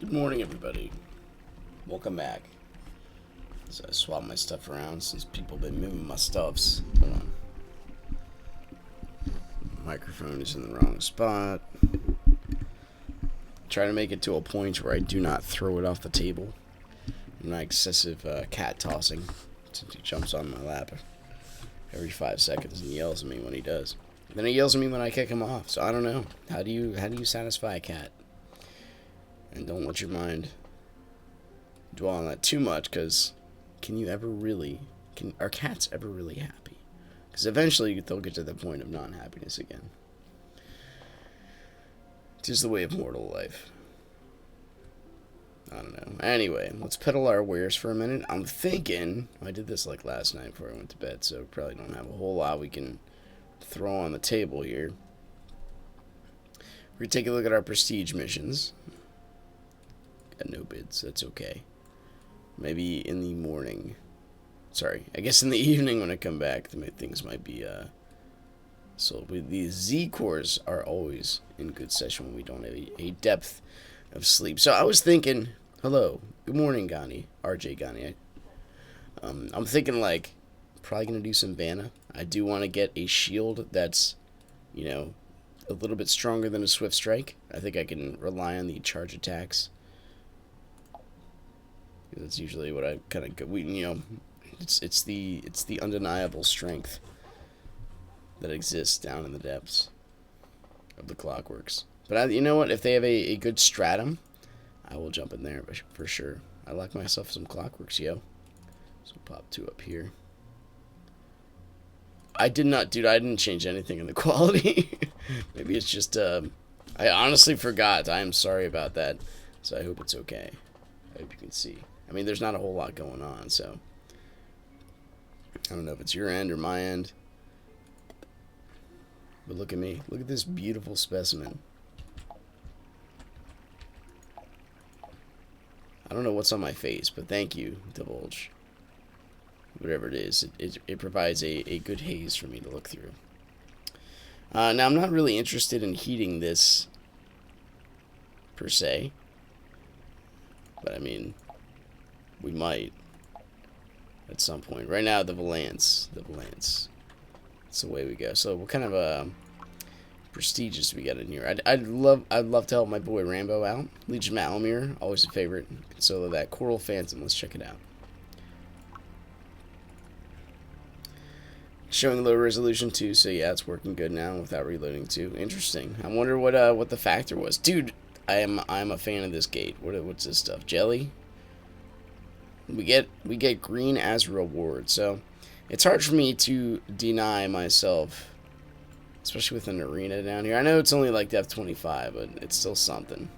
Good morning, everybody. Welcome back. So I swap my stuff around since people have been moving my stuffs. Hold on. Microphone is in the wrong spot. Try to make it to a point where I do not throw it off the table. Not excessive cat tossing, since he jumps on my lap every 5 seconds and yells at me when he does. Then he yells at me when I kick him off. So I don't know. How do you satisfy a cat? And don't let your mind dwell on that too much, because are cats ever really happy? Because eventually they'll get to the point of non-happiness again. It's just the way of mortal life. I don't know. Anyway, let's peddle our wares for a minute. I'm thinking, I did this like last night before I went to bed, so probably don't have a whole lot we can throw on the table here. We're going to take a look at our prestige missions. Got no bids, that's okay. Maybe in the morning. Sorry, I guess in the evening when I come back, things might be, so the Z cores are always in good session when we don't have a depth of sleep. So I was thinking, hello, good morning, Gani, RJ Gani. I'm thinking like, probably gonna do some Vanna. I do want to get a shield that's, a little bit stronger than a Swift Strike. I think I can rely on the charge attacks. That's usually what I kind of it's the undeniable strength that exists down in the depths of the Clockworks. But you know what? If they have a good stratum, I will jump in there for sure. I like myself some Clockworks, yo. So pop 2 up here. I didn't change anything in the quality. Maybe it's just, I honestly forgot. I am sorry about that. So I hope it's okay. I hope you can see. I mean, there's not a whole lot going on, so I don't know if it's your end or my end. But look at me. Look at this beautiful specimen. I don't know what's on my face, but thank you, Divulge. Whatever it is, it provides a good haze for me to look through. Now, I'm not really interested in heating this, per se. But, I mean, we might at some point. Right now, the Valance. That's the way we go. So, what kind of prestigious we got in here? I'd love to help my boy Rambo out. Legion Malamir, always a favorite. So that Coral Phantom, let's check it out. Showing low resolution too, so yeah, it's working good now without reloading too. Interesting. I wonder what the factor was, dude. I'm a fan of this gate. What's this stuff? Jelly. We get green as reward, so it's hard for me to deny myself, especially with an arena down here. I know it's only like depth 25, but it's still something.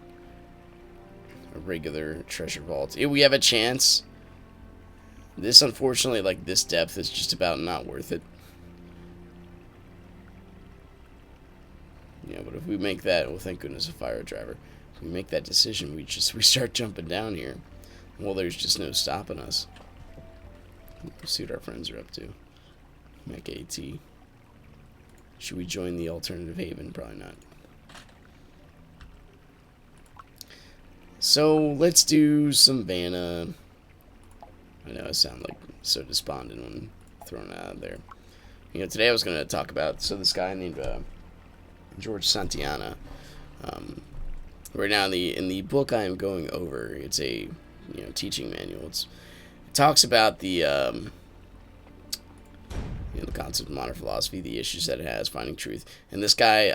A regular treasure vault. If we have a chance. This, unfortunately, like this depth is just about not worth it. But if we make that, well, thank goodness a fire driver. If we make that decision, we start jumping down here. Well, there's just no stopping us. Let's see what our friends are up to. Mech AT. Should we join the alternative haven? Probably not. So, let's do some Vanna. I know I sound like so despondent when thrown out there. Today I was going to talk about, so this guy named George Santayana. Right now in the book I am going over, it's a teaching manual. It talks about the the concept of modern philosophy, the issues that it has, finding truth. And this guy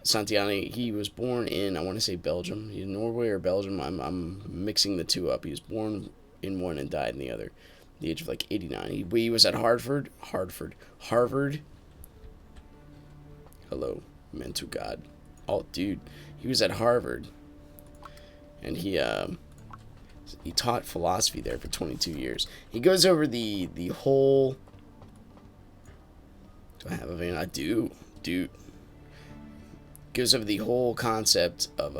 Santayana, he was born in, I want to say Belgium, either Norway or Belgium. I'm mixing the two up. He was born in one and died in the other, at the age of like 89. He was at Harvard. Hello, meant to God. Oh, dude, he was at Harvard, and he taught philosophy there for 22 years. He goes over the whole. Do I have a van? I do, dude. Goes over the whole concept of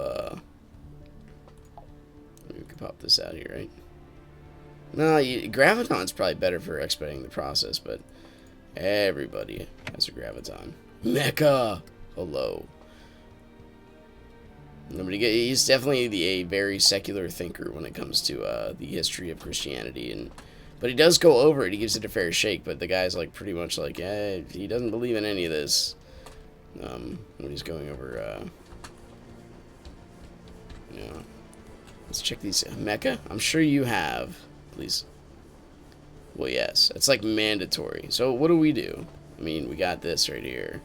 we can pop this out here, right? No, Graviton's probably better for expediting the process, but everybody has a Graviton. Mecha! Hello. He's definitely a very secular thinker when it comes to the history of Christianity, but he does go over it. He gives it a fair shake, but the guy's like pretty much like, yeah, he doesn't believe in any of this. When he's going over, let's check these. Mecca? I'm sure you have, please. Well, yes, it's like mandatory. So what do we do? I mean, we got this right here.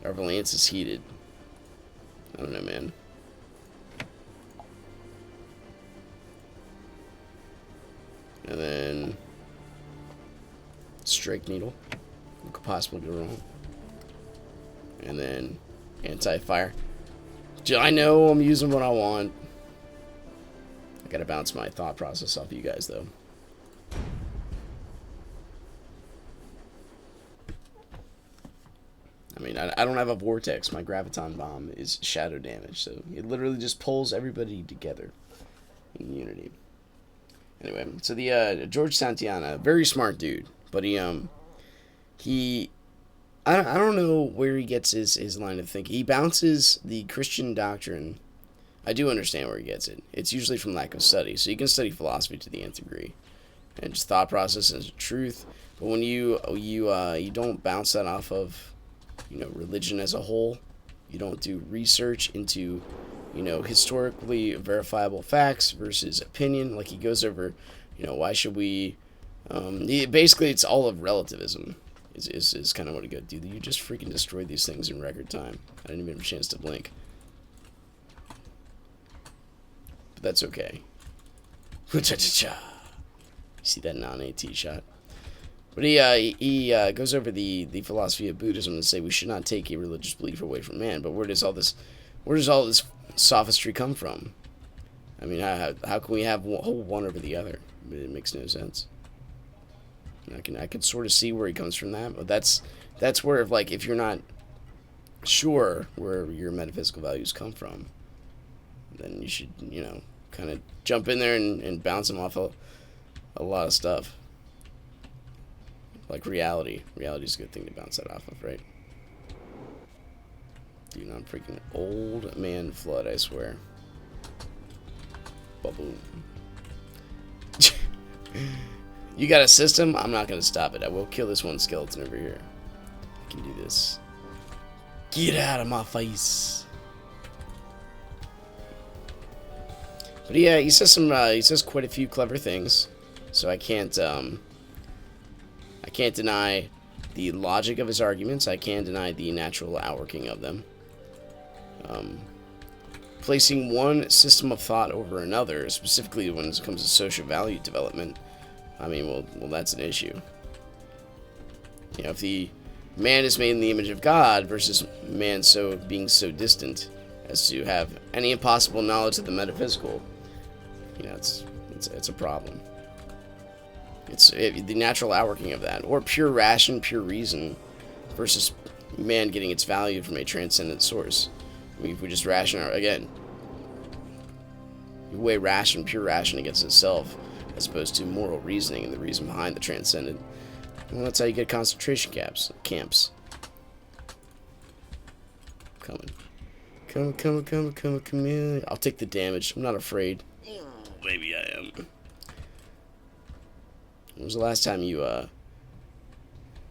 Our Valance is heated. I don't know, man. And then Strike Needle. What could possibly go wrong? And then Anti-Fire. I know I'm using what I want. I gotta bounce my thought process off you guys, though. I mean, I don't have a vortex. My graviton bomb is shadow damage, so it literally just pulls everybody together in unity. Anyway, so the George Santayana, very smart dude, but I don't know where he gets his line of thinking. He bounces the Christian doctrine. I do understand where he gets it. It's usually from lack of study, so you can study philosophy to the nth degree, and just thought process is truth. But when you don't bounce that off of religion as a whole. You don't do research into, historically verifiable facts versus opinion. Like he goes over, why should we? Basically, it's all of relativism. Is kind of what it goes. Dude, you just freaking destroyed these things in record time. I didn't even have a chance to blink. But that's okay. You see that non-AT shot? But he goes over the philosophy of Buddhism and say we should not take a religious belief away from man. But where does all this sophistry come from? I mean, how can we have one over the other? It makes no sense. And I can sort of see where he comes from that, but that's where if you're not sure where your metaphysical values come from, then you should kind of jump in there and bounce them off a lot of stuff. Like reality. Reality's a good thing to bounce that off of, right? Dude, I'm freaking old man flood, I swear. Ba-boom. You got a system? I'm not going to stop it. I will kill this one skeleton over here. I can do this. Get out of my face. But yeah, he says he says quite a few clever things. So I can't deny the logic of his arguments. I can't deny the natural outworking of them. Placing one system of thought over another, specifically when it comes to social value development, I mean, well, that's an issue. If the man is made in the image of God versus man being so distant as to have any impossible knowledge of the metaphysical, it's a problem. It's the natural outworking of that, or pure ration, pure reason, versus man getting its value from a transcendent source. I mean, if we just ration again, you weigh pure ration against itself, as opposed to moral reasoning and the reason behind the transcendent. Well, that's how you get concentration camps. Come in. I'll take the damage. I'm not afraid. Maybe I am. When was the last time you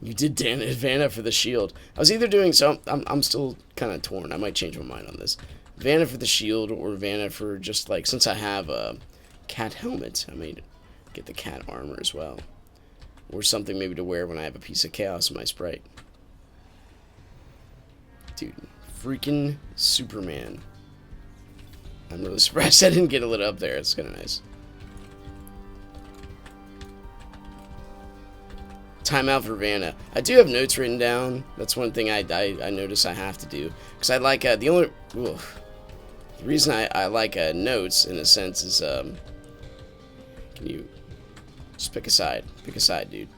did Vanna for the shield? I was either doing I'm still kind of torn. I might change my mind on this. Vanna for the shield or Vanna for just since I have a cat helmet, I may get the cat armor as well, or something maybe to wear when I have a piece of chaos in my sprite. Dude, freaking Superman. I'm really surprised I didn't get it lit up there. It's kind of nice. Timeout for Vanna. I do have notes written down. That's one thing I notice I have to do. Because I like, the reason I like notes, in a sense, is, can you just pick a side? Pick a side, dude.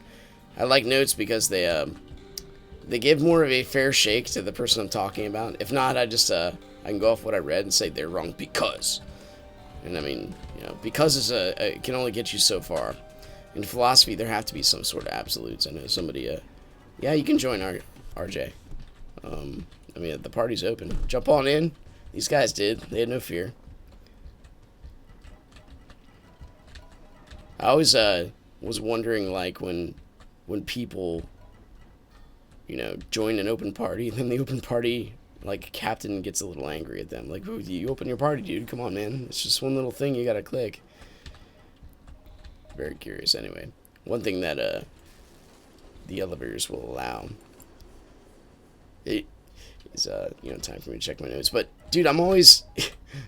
I like notes because they give more of a fair shake to the person I'm talking about. If not, I can go off what I read and say they're wrong because. And I mean, because it can only get you so far. In philosophy, there have to be some sort of absolutes. I know somebody, yeah, you can join RJ. I mean, the party's open. Jump on in. These guys did. They had no fear. I always was wondering, like, when people, join an open party, then the open party, like, captain gets a little angry at them. Like, ooh, you open your party, dude. Come on, man. It's just one little thing you gotta click. Very curious, anyway. One thing that the elevators will allow it is time for me to check my notes. But dude, I'm always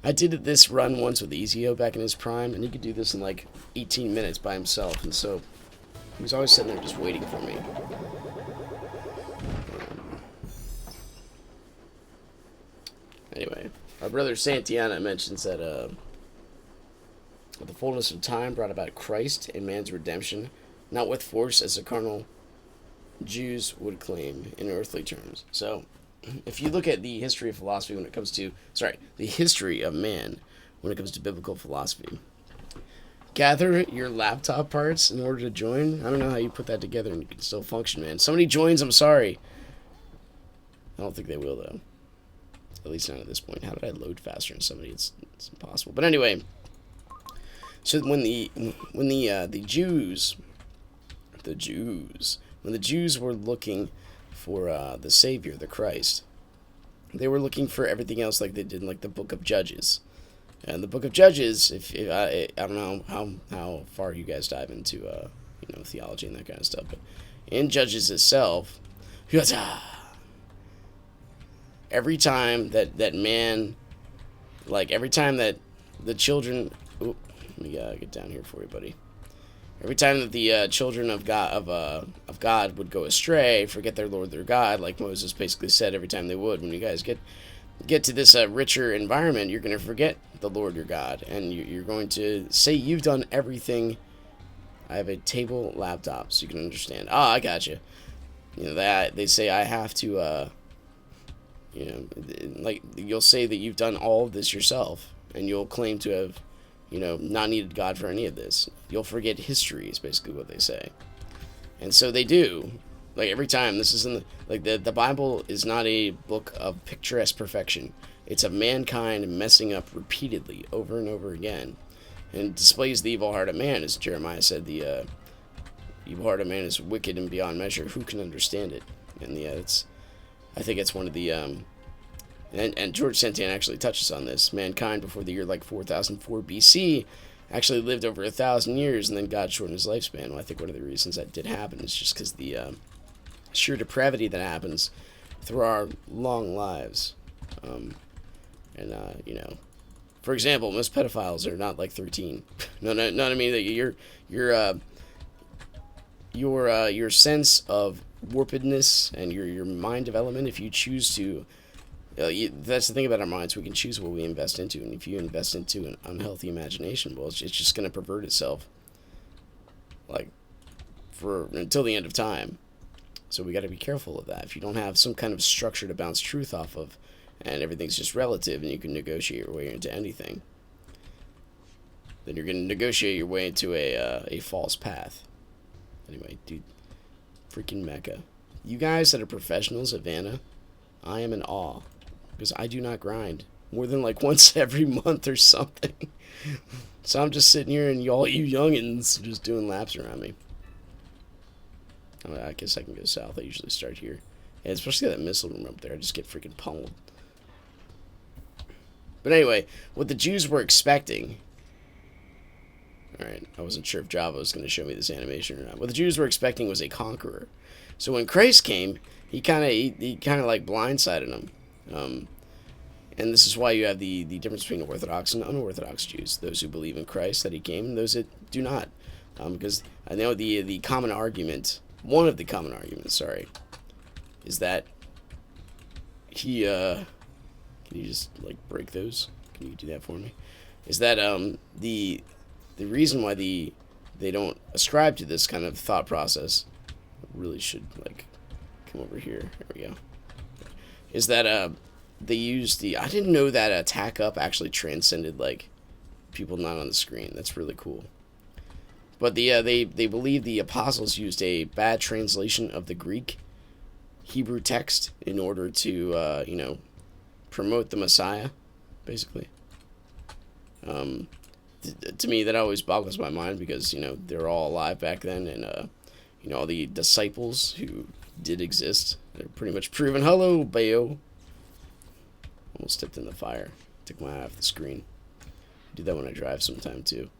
I did this run once with Ezio back in his prime, and he could do this in like 18 minutes by himself, and so he was always sitting there just waiting for me. Anyway, our brother Santiana mentions that the fullness of time brought about Christ and man's redemption, not with force as the carnal Jews would claim in earthly terms. So, if you look at the history of philosophy when it comes to, the history of man when it comes to biblical philosophy, gather your laptop parts in order to join. I don't know how you put that together and you can still function, man. Somebody joins, I'm sorry. I don't think they will, though. At least not at this point. How did I load faster than somebody? It's impossible. But anyway, so when the Jews were looking for the Savior, the Christ, they were looking for everything else like they did in like the Book of Judges. And the Book of Judges, if I don't know how far you guys dive into theology and that kind of stuff, but in Judges itself, every time that man, like every time that the children, let me get down here for you, buddy. Every time that the children of God would go astray, forget their Lord, their God, like Moses basically said every time they would, when you guys get to this richer environment, you're going to forget the Lord your God, and you're going to say you've done everything. I have a table laptop, so you can understand. I got you. That they say I have to, like you'll say that you've done all of this yourself, and you'll claim to have, not needed God for any of this. You'll forget history is basically what they say. And so they do. Like every time, this is the Bible is not a book of picturesque perfection. It's of mankind messing up repeatedly over and over again. And it displays the evil heart of man, as Jeremiah said, the evil heart of man is wicked and beyond measure. Who can understand it? And I think it's one of the and George Santana actually touches on this. Mankind before the year like 4004 BC actually lived over 1,000 years, and then God shortened his lifespan. Well, I think one of the reasons that did happen is just because the sheer depravity that happens through our long lives. For example, most pedophiles are not like 13. No, I mean that your sense of warpedness and your mind development, if you choose to, that's the thing about our minds, we can choose what we invest into, and if you invest into an unhealthy imagination, well, it's just going to pervert itself, like, until the end of time. So we got to be careful of that. If you don't have some kind of structure to bounce truth off of, and everything's just relative, and you can negotiate your way into anything, then you're going to negotiate your way into a false path. Anyway, dude, freaking Mecca. You guys that are professionals at Vanna, I am in awe, because I do not grind more than like once every month or something. So I'm just sitting here, and you youngins just doing laps around me. I guess I can go south. I usually start here. Yeah, especially that missile room up there. I just get freaking pummeled. But anyway, what the Jews were expecting... Alright, I wasn't sure if Java was going to show me this animation or not. What the Jews were expecting was a conqueror. So when Christ came, he kind of like blindsided them. And this is why you have the difference between Orthodox and unorthodox Jews. Those who believe in Christ, that he came, and those that do not. Because I know the common argument... One of the common arguments, is that he, can you just, like, break those? Can you do that for me? Is that, the reason why they don't ascribe to this kind of thought process, really should, like, come over here, there we go, is that, they use I didn't know that attack up actually transcended, like, people not on the screen. That's really cool. But they believe the apostles used a bad translation of the Greek Hebrew text in order to promote the Messiah, basically. To me, that always boggles my mind because, they were all alive back then, and, all the disciples who did exist, they're pretty much proven. Hello, Bayo. Almost stepped in the fire. Took my eye off the screen. I do that when I drive sometime, too.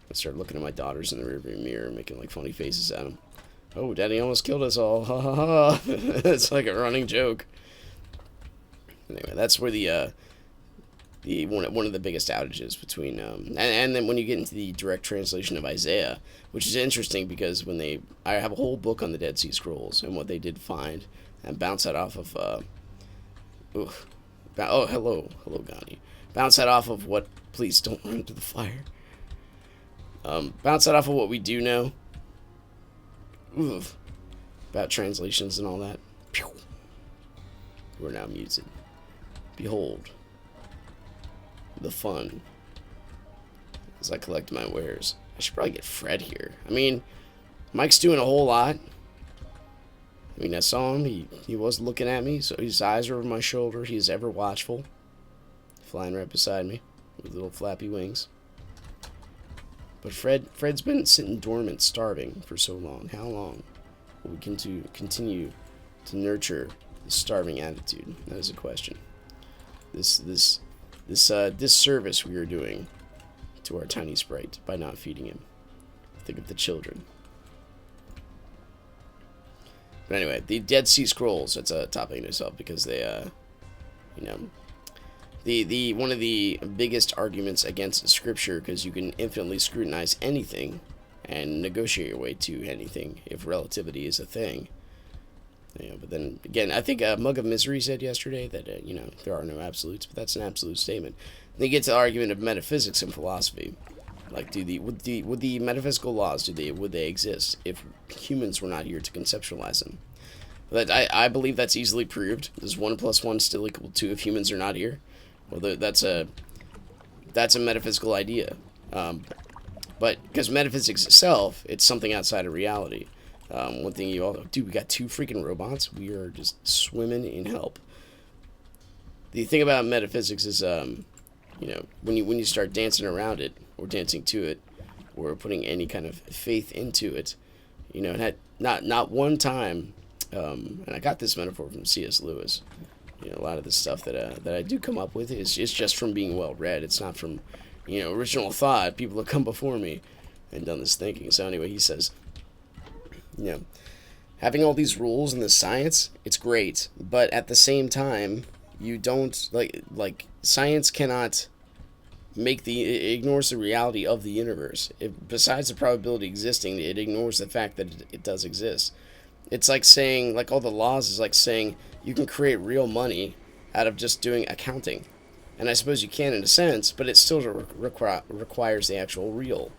I start looking at my daughters in the rearview mirror, making, like, funny faces at them. Oh, Daddy almost killed us all. Ha ha ha. It's like a running joke. Anyway, that's where the one of the biggest outages between and then when you get into the direct translation of Isaiah, which is interesting because I have a whole book on the Dead Sea Scrolls and what they did find and bounce that off of hello Gani, bounce that off of what, please don't run into the fire, bounce that off of what we do know about translations and all that. Pew. We're now muted. Behold the fun as I collect my wares. I should probably get Fred here. I mean, Mike's doing a whole lot. I mean, I saw him. He was looking at me, so his eyes are over my shoulder. He's ever watchful. Flying right beside me with little flappy wings. But Fred's been sitting dormant, starving for so long. How long will we continue to nurture the starving attitude? That is a question. This disservice we are doing to our tiny sprite by not feeding him. Think of the children. But anyway, the Dead Sea Scrolls, that's a topic in itself because they, the one of the biggest arguments against Scripture, because you can infinitely scrutinize anything and negotiate your way to anything if relativity is a thing. But then again, I think Mug of Misery said yesterday that there are no absolutes, but that's an absolute statement. Then you get to the argument of metaphysics and philosophy. Like, would the metaphysical laws would they exist if humans were not here to conceptualize them? But I believe that's easily proved. Does 1 + 1 still equal 2 if humans are not here? Well, that's a metaphysical idea. But because metaphysics itself, it's something outside of reality. One thing we got 2 freaking robots. We are just swimming in help. The thing about metaphysics is, when you start dancing around it, or dancing to it, or putting any kind of faith into it, it had not one time, and I got this metaphor from C.S. Lewis. A lot of the stuff that I do come up with is just from being well read. It's not from, original thought. People have come before me and done this thinking. So anyway, he says, having all these rules and this science, it's great, but at the same time, you don't like science cannot it ignores the reality of the universe. Besides the probability existing, it ignores the fact that it does exist. It's like saying, like all the laws is like saying you can create real money out of just doing accounting, and I suppose you can in a sense, but it still requires the actual real.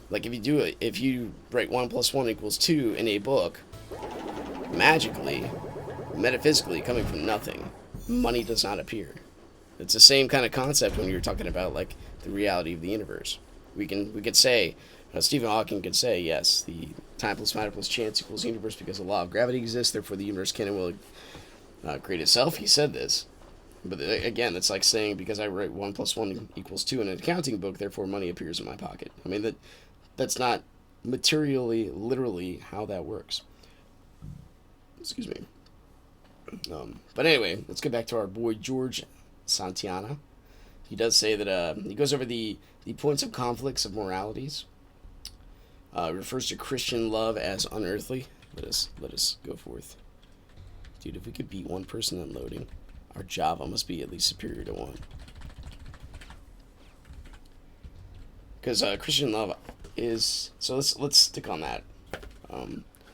Like if you write 1 + 1 = 2 in a book, magically, metaphysically, coming from nothing, money does not appear. It's the same kind of concept when you're talking about like the reality of the universe. We could say, Stephen Hawking could say, yes, the time plus matter plus chance equals universe because the law of gravity exists, therefore the universe can and will create itself. He said this. But again, it's like saying because I write 1 + 1 = 2 in an accounting book, therefore money appears in my pocket. I mean, that's not materially, literally how that works. Excuse me. But anyway, let's get back to our boy George Santayana. He does say that he goes over the points of conflicts of moralities. Refers to Christian love as unearthly. Let us go forth. Dude, if we could beat one person at loading, our Java must be at least superior to 1. Because Christian love is... So let's stick on that.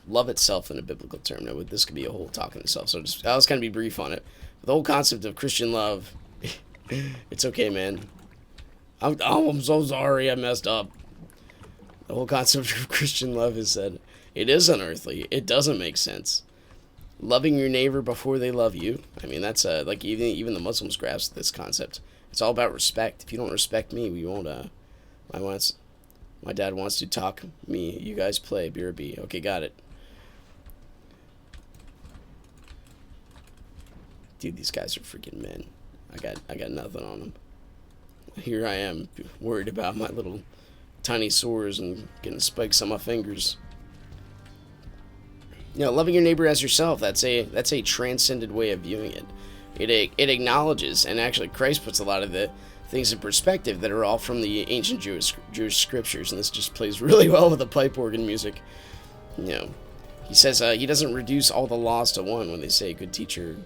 Love itself in a biblical term. Now, this could be a whole talk in itself, so I'll just kind of be brief on it. The whole concept of Christian love... It's okay, man. I'm so sorry I messed up. The whole concept of Christian love is that it is unearthly. It doesn't make sense. Loving your neighbor before they love you. I mean, that's like even the Muslims grasp this concept. It's all about respect. If you don't respect me, we won't. My dad wants to talk me. You guys play BRB. Okay, got it. Dude, these guys are freaking men. I got nothing on them. Here I am, worried about my little tiny sores and getting spikes on my fingers. You know, loving your neighbor as yourself, that's a transcended way of viewing it. It acknowledges, and actually Christ puts a lot of the things in perspective that are all from the ancient Jewish scriptures, and this just plays really well with the pipe organ music. You know, he says he doesn't reduce all the laws to one when they say, good teacher,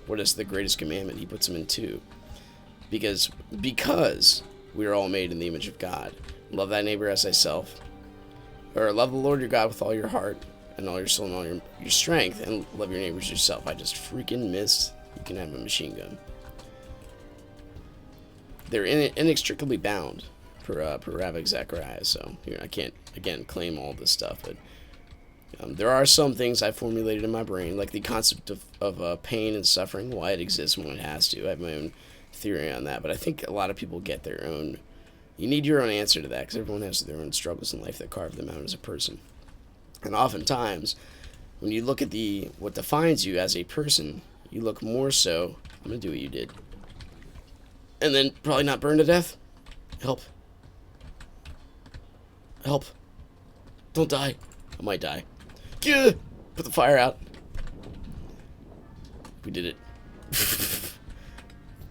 what is the greatest commandment? He puts them in two. Because we are all made in the image of God. Love thy neighbor as thyself. Or love the Lord your God with all your heart and all your soul and all your strength, and love your neighbors yourself. I just freaking missed. You can have a machine gun. They're inextricably bound per Rabbik Zacharias, so here I can't, again, claim all this stuff, but there are some things I formulated in my brain, like the concept of pain and suffering, why it exists and when it has to. I have my own theory on that, but I think a lot of people get their own. You need your own answer to that, because everyone has their own struggles in life that carve them out as a person. And oftentimes, when you look at what defines you as a person, you look more so, I'm going to do what you did. And then probably not burn to death. Help. Help. Don't die. I might die. Gah! Put the fire out. We did it.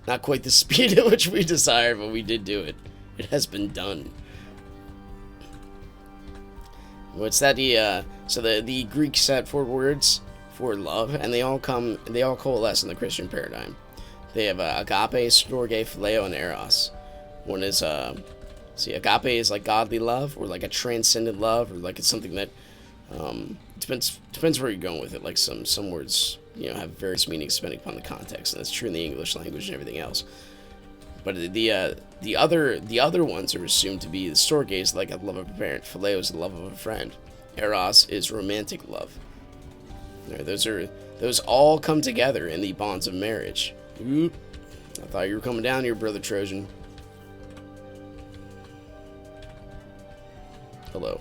Not quite the speed at which we desired, but we did do it. It has been done. What's that? So the Greek set 4 words for love, and they all coalesce in the Christian paradigm. They have agape, storge, phileo, and eros. One is agape is like godly love, or like a transcendent love, or like it's something that depends where you're going with it. Like some words, have various meanings depending upon the context, and that's true in the English language and everything else. But the other ones are assumed to be the storge is like a love of a parent, phileo is the love of a friend, eros is romantic love. Those all come together in the bonds of marriage. Oop. I thought you were coming down here, brother Trojan. Hello.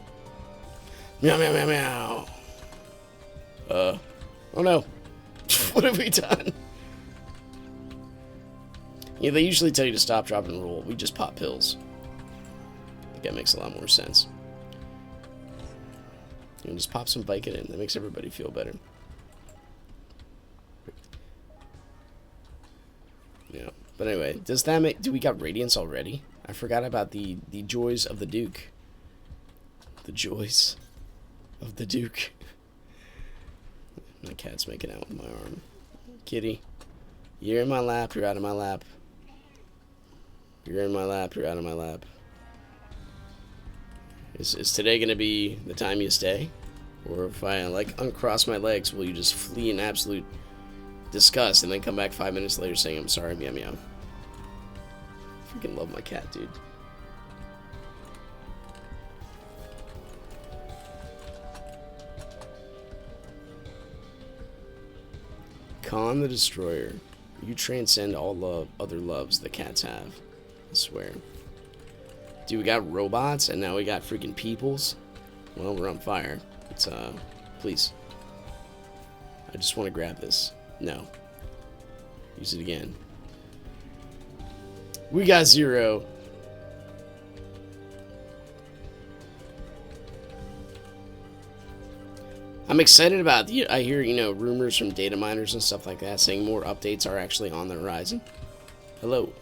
Meow, meow, meow, meow. Oh no. What have we done? Yeah, they usually tell you to stop, drop, and roll. We just pop pills. I think that makes a lot more sense. Just pop some Vicodin. That makes everybody feel better. Yeah. But anyway, do we got Radiance already? I forgot about the joys of the Duke. The joys of the Duke. My cat's making out with my arm. Kitty, you're in my lap, you're out of my lap. You're in my lap, you're out of my lap. Is today going to be the time you stay? Or if I, uncross my legs, will you just flee in absolute disgust and then come back 5 minutes later saying, I'm sorry, meow meow. I freaking love my cat, dude. Khan the Destroyer. You transcend all other loves the cats have. I swear. Dude, we got robots, and now we got freaking peoples. Well, we're on fire. It's, please. I just want to grab this. No. Use it again. We got 0. I'm excited about I hear, rumors from data miners and stuff like that saying more updates are actually on the horizon. Hello.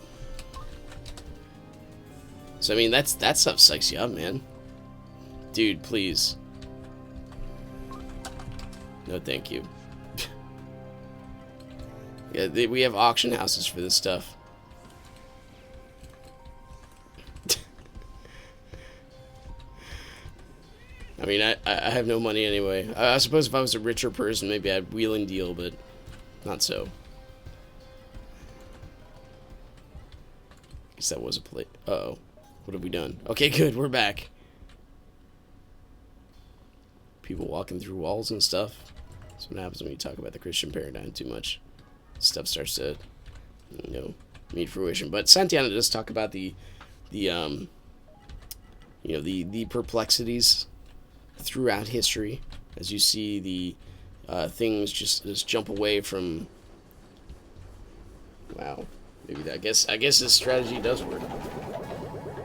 So, I mean, that stuff psychs you up, man. Dude, please. No, thank you. Yeah, we have auction houses for this stuff. I mean, I have no money anyway. I suppose if I was a richer person, maybe I'd wheel and deal, but not so. Guess that was a play. Uh-oh. What have we done? Okay, good. We're back. People walking through walls and stuff. That's what happens when you talk about the Christian paradigm too much. Stuff starts to, meet fruition. But Santiana does talk about the perplexities throughout history, as you see the things just jump away from Wow. Maybe that, I guess this strategy does work.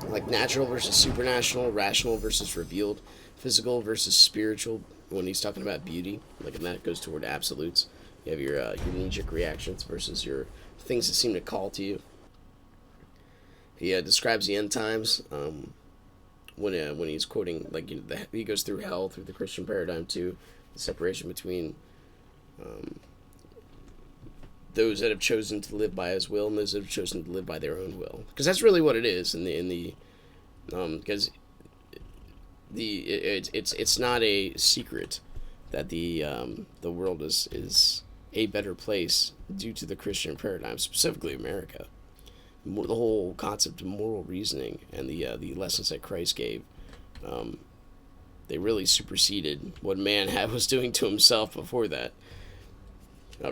Like natural versus supernatural, rational versus revealed, physical versus spiritual. When he's talking about beauty, like, and that goes toward absolutes. You have your knee-jerk reactions versus your things that seem to call to you. He describes the end times when he's quoting, like, he goes through hell through the Christian paradigm too, the separation between those that have chosen to live by His will and those that have chosen to live by their own will, because that's really what it is because it's not a secret that the world is a better place due to the Christian paradigm, specifically America. The whole concept of moral reasoning and the lessons that Christ gave, they really superseded what man was doing to himself before that.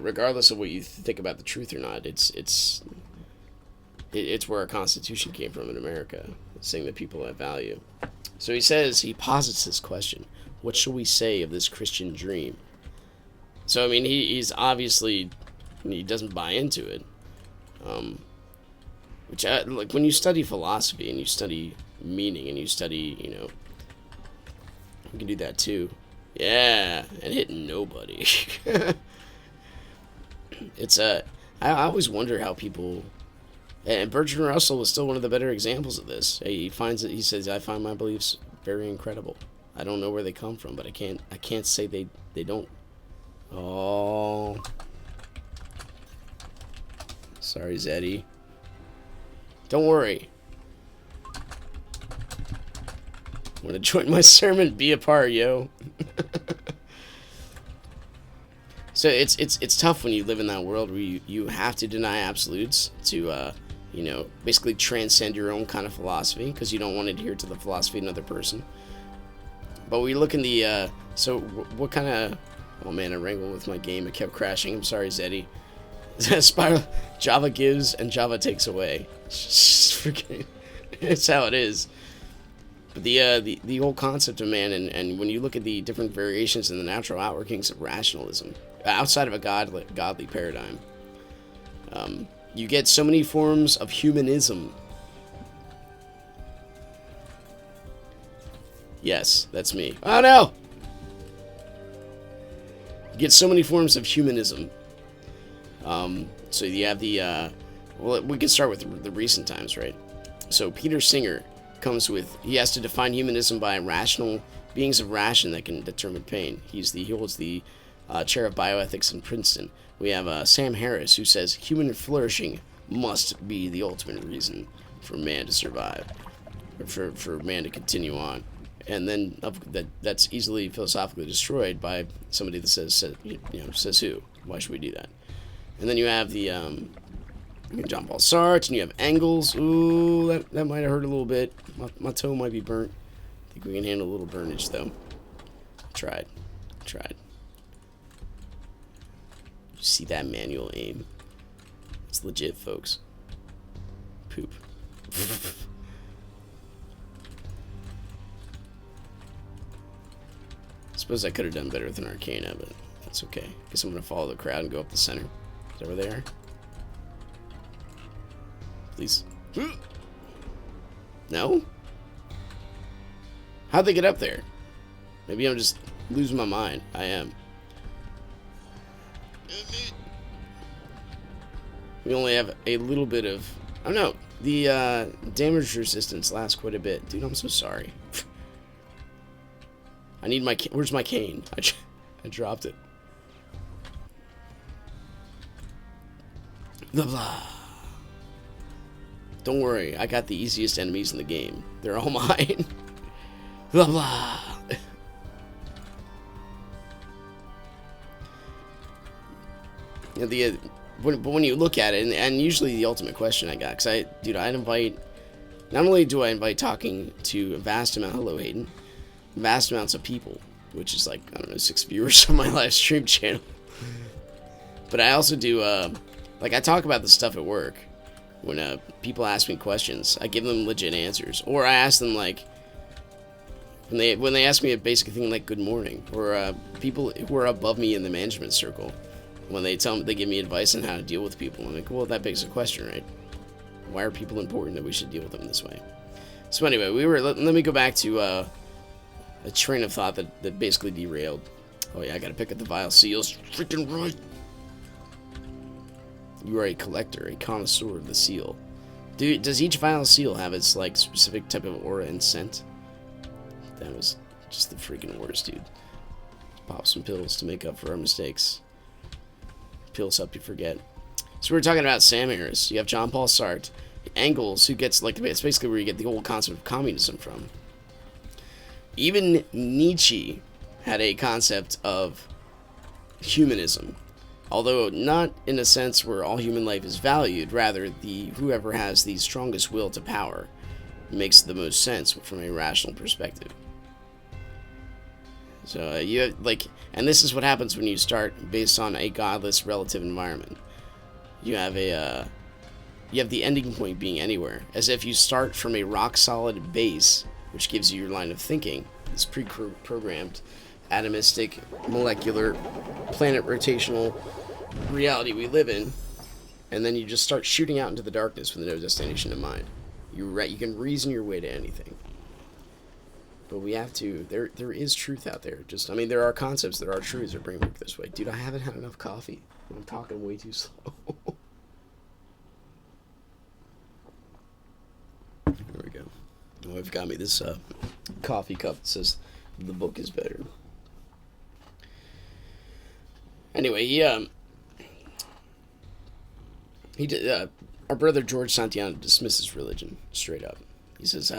Regardless of what you think about the truth or not, it's where our Constitution came from in America, saying that people have value. So he posits this question: what shall we say of this Christian dream? So I mean, he's obviously, he doesn't buy into it. Which like when you study philosophy and you study meaning and you study, you can do that too. Yeah, and hit nobody. It's I always wonder how people, and Bertrand Russell was still one of the better examples of this. He says, I find my beliefs very incredible. I don't know where they come from, but I can't say they don't. Oh, sorry, Zeddy. Don't worry. Want to join my sermon? Be a part, yo. So it's tough when you live in that world where you have to deny absolutes to basically transcend your own kind of philosophy, because you don't want to adhere to the philosophy of another person. But we look in the so what kind of, oh man, I wrangled with my game. It kept crashing. I'm sorry, Zeddy. Spiral. Java gives and Java takes away. It's how it is. But the whole concept of man, and when you look at the different variations in the natural outworkings of rationalism, outside of a godly paradigm, you get so many forms of humanism. Yes, that's me. Oh no! You get so many forms of humanism. So you have well, we can start with the recent times, right? So Peter Singer he has to define humanism by rational beings of ration that can determine pain. He holds the chair of bioethics in Princeton. We have Sam Harris, who says human flourishing must be the ultimate reason for man to survive, or for man to continue on. And then that's easily philosophically destroyed by somebody that says who? Why should we do that? And then you have the John Paul Sartre, and you have Engels. Ooh, that might have hurt a little bit. My toe might be burnt. I think we can handle a little burnage, though. Tried. You see that manual aim? It's legit, folks. Poop. Suppose I could have done better with an Arcana, but that's okay. Guess I'm going to follow the crowd and go up the center. Is that where they are? Please. No? How'd they get up there? Maybe I'm just losing my mind. I am. We only have a little bit of... Oh no, the damage resistance lasts quite a bit. Dude, I'm so sorry. I need my... Where's my cane? I dropped it. Blah blah. Don't worry, I got the easiest enemies in the game. They're all mine. Blah blah. But when you look at it, and usually the ultimate question I got, because I'd invite, not only do I invite talking to a vast amount, hello Hayden, vast amounts of people, which is like, I don't know, 6 viewers on my live stream channel. But I also do, I talk about the stuff at work. When people ask me questions, I give them legit answers. Or I ask them, like, when they ask me a basic thing like good morning, or people who are above me in the management circle, When they give me advice on how to deal with people, I'm like, well, that begs a question, right? Why are people important that we should deal with them this way? So anyway, let me go back to a train of thought that basically derailed. Oh yeah, I gotta pick up the vial seals. Freaking right! You are a collector, a connoisseur of the seal. Does each vial seal have its, like, specific type of aura and scent? That was just the freaking worst, dude. Pop some pills to make up for our mistakes. Pills help you forget. So we're talking about Sam Harris. You have John Paul Sartre. Engels, who gets, like, it's basically where you get the whole concept of communism from. Even Nietzsche had a concept of humanism. Although not in a sense where all human life is valued, rather whoever has the strongest will to power makes the most sense from a rational perspective. So you have, like, and this is what happens when you start based on a godless relative environment. You have the ending point being anywhere, as if you start from a rock solid base, which gives you your line of thinking. This pre-programmed, atomistic, molecular, planet rotational reality we live in, and then you just start shooting out into the darkness with no destination in mind. You can reason your way to anything, but we have to. There is truth out there. There are concepts, there are truths that bring work this way. Dude, I haven't had enough coffee. I'm talking way too slow. There we go. My wife got me this coffee cup that says the book is better. Anyway, he did. Our brother George Santayana dismisses religion straight up. He says,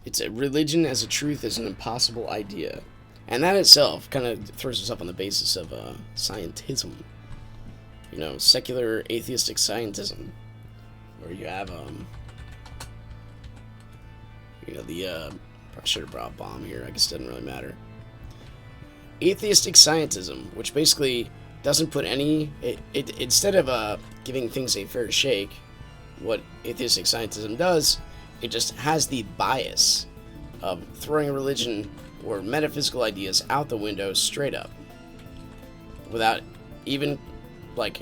"It's a religion as a truth is an impossible idea," and that itself kind of throws us up on the basis of scientism. You know, secular atheistic scientism, where you have probably should have brought a bomb here. I guess it doesn't really matter. Atheistic scientism, which basically doesn't put any... instead of giving things a fair shake, what atheistic scientism does, it just has the bias of throwing religion or metaphysical ideas out the window straight up. Without even, like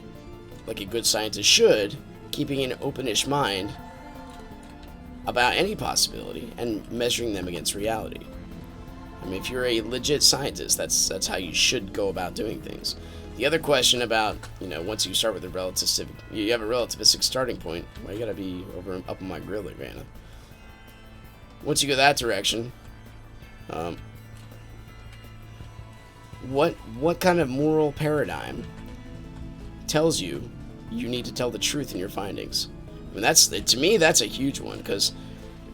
a good scientist should, keeping an openish mind about any possibility and measuring them against reality. I mean, if you're a legit scientist, that's how you should go about doing things. The other question about, once you start with a relativistic, you have a relativistic starting point. Well, you gotta be up on my grill, Vanna. Once you go that direction, what kind of moral paradigm tells you need to tell the truth in your findings? I mean, to me, that's a huge one, because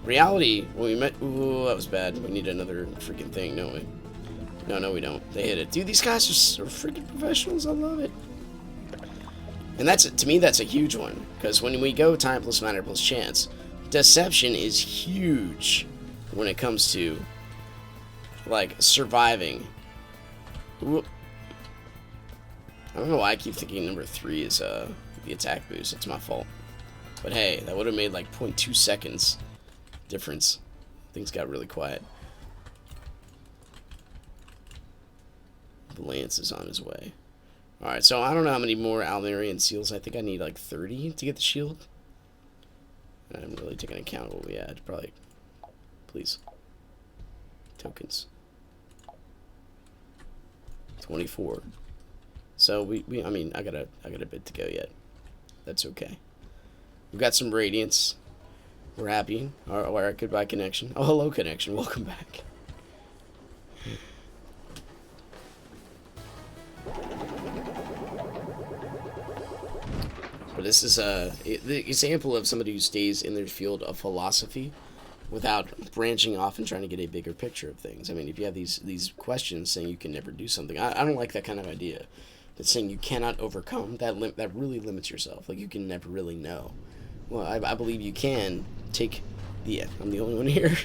reality, when we met... Ooh, that was bad. We need another freaking thing, don't we? No, we don't. They hit it. Dude, these guys are freaking professionals. I love it. And to me, that's a huge one, because when we go time plus matter plus chance, deception is huge when it comes to, like, surviving. Ooh. I don't know why I keep thinking number 3 is the attack boost. It's my fault. But hey, that would have made like 0.2 seconds difference. Things got really quiet. The Lance is on his way. Alright, so I don't know how many more Almerian seals. I think I need like 30 to get the shield. And I haven't really taken account of what we had. Probably. Please. Tokens. 24. So I mean, I got a bit to go yet. That's okay. We've got some radiance. We're happy. Alright, goodbye, connection. Oh, hello, connection. Welcome back. But this is the example of somebody who stays in their field of philosophy without branching off and trying to get a bigger picture of things. I mean, if you have these questions saying you can never do something, I don't like that kind of idea. That's saying you cannot overcome, that really limits yourself. Like, you can never really know. Well, I believe you can take I'm the only one here.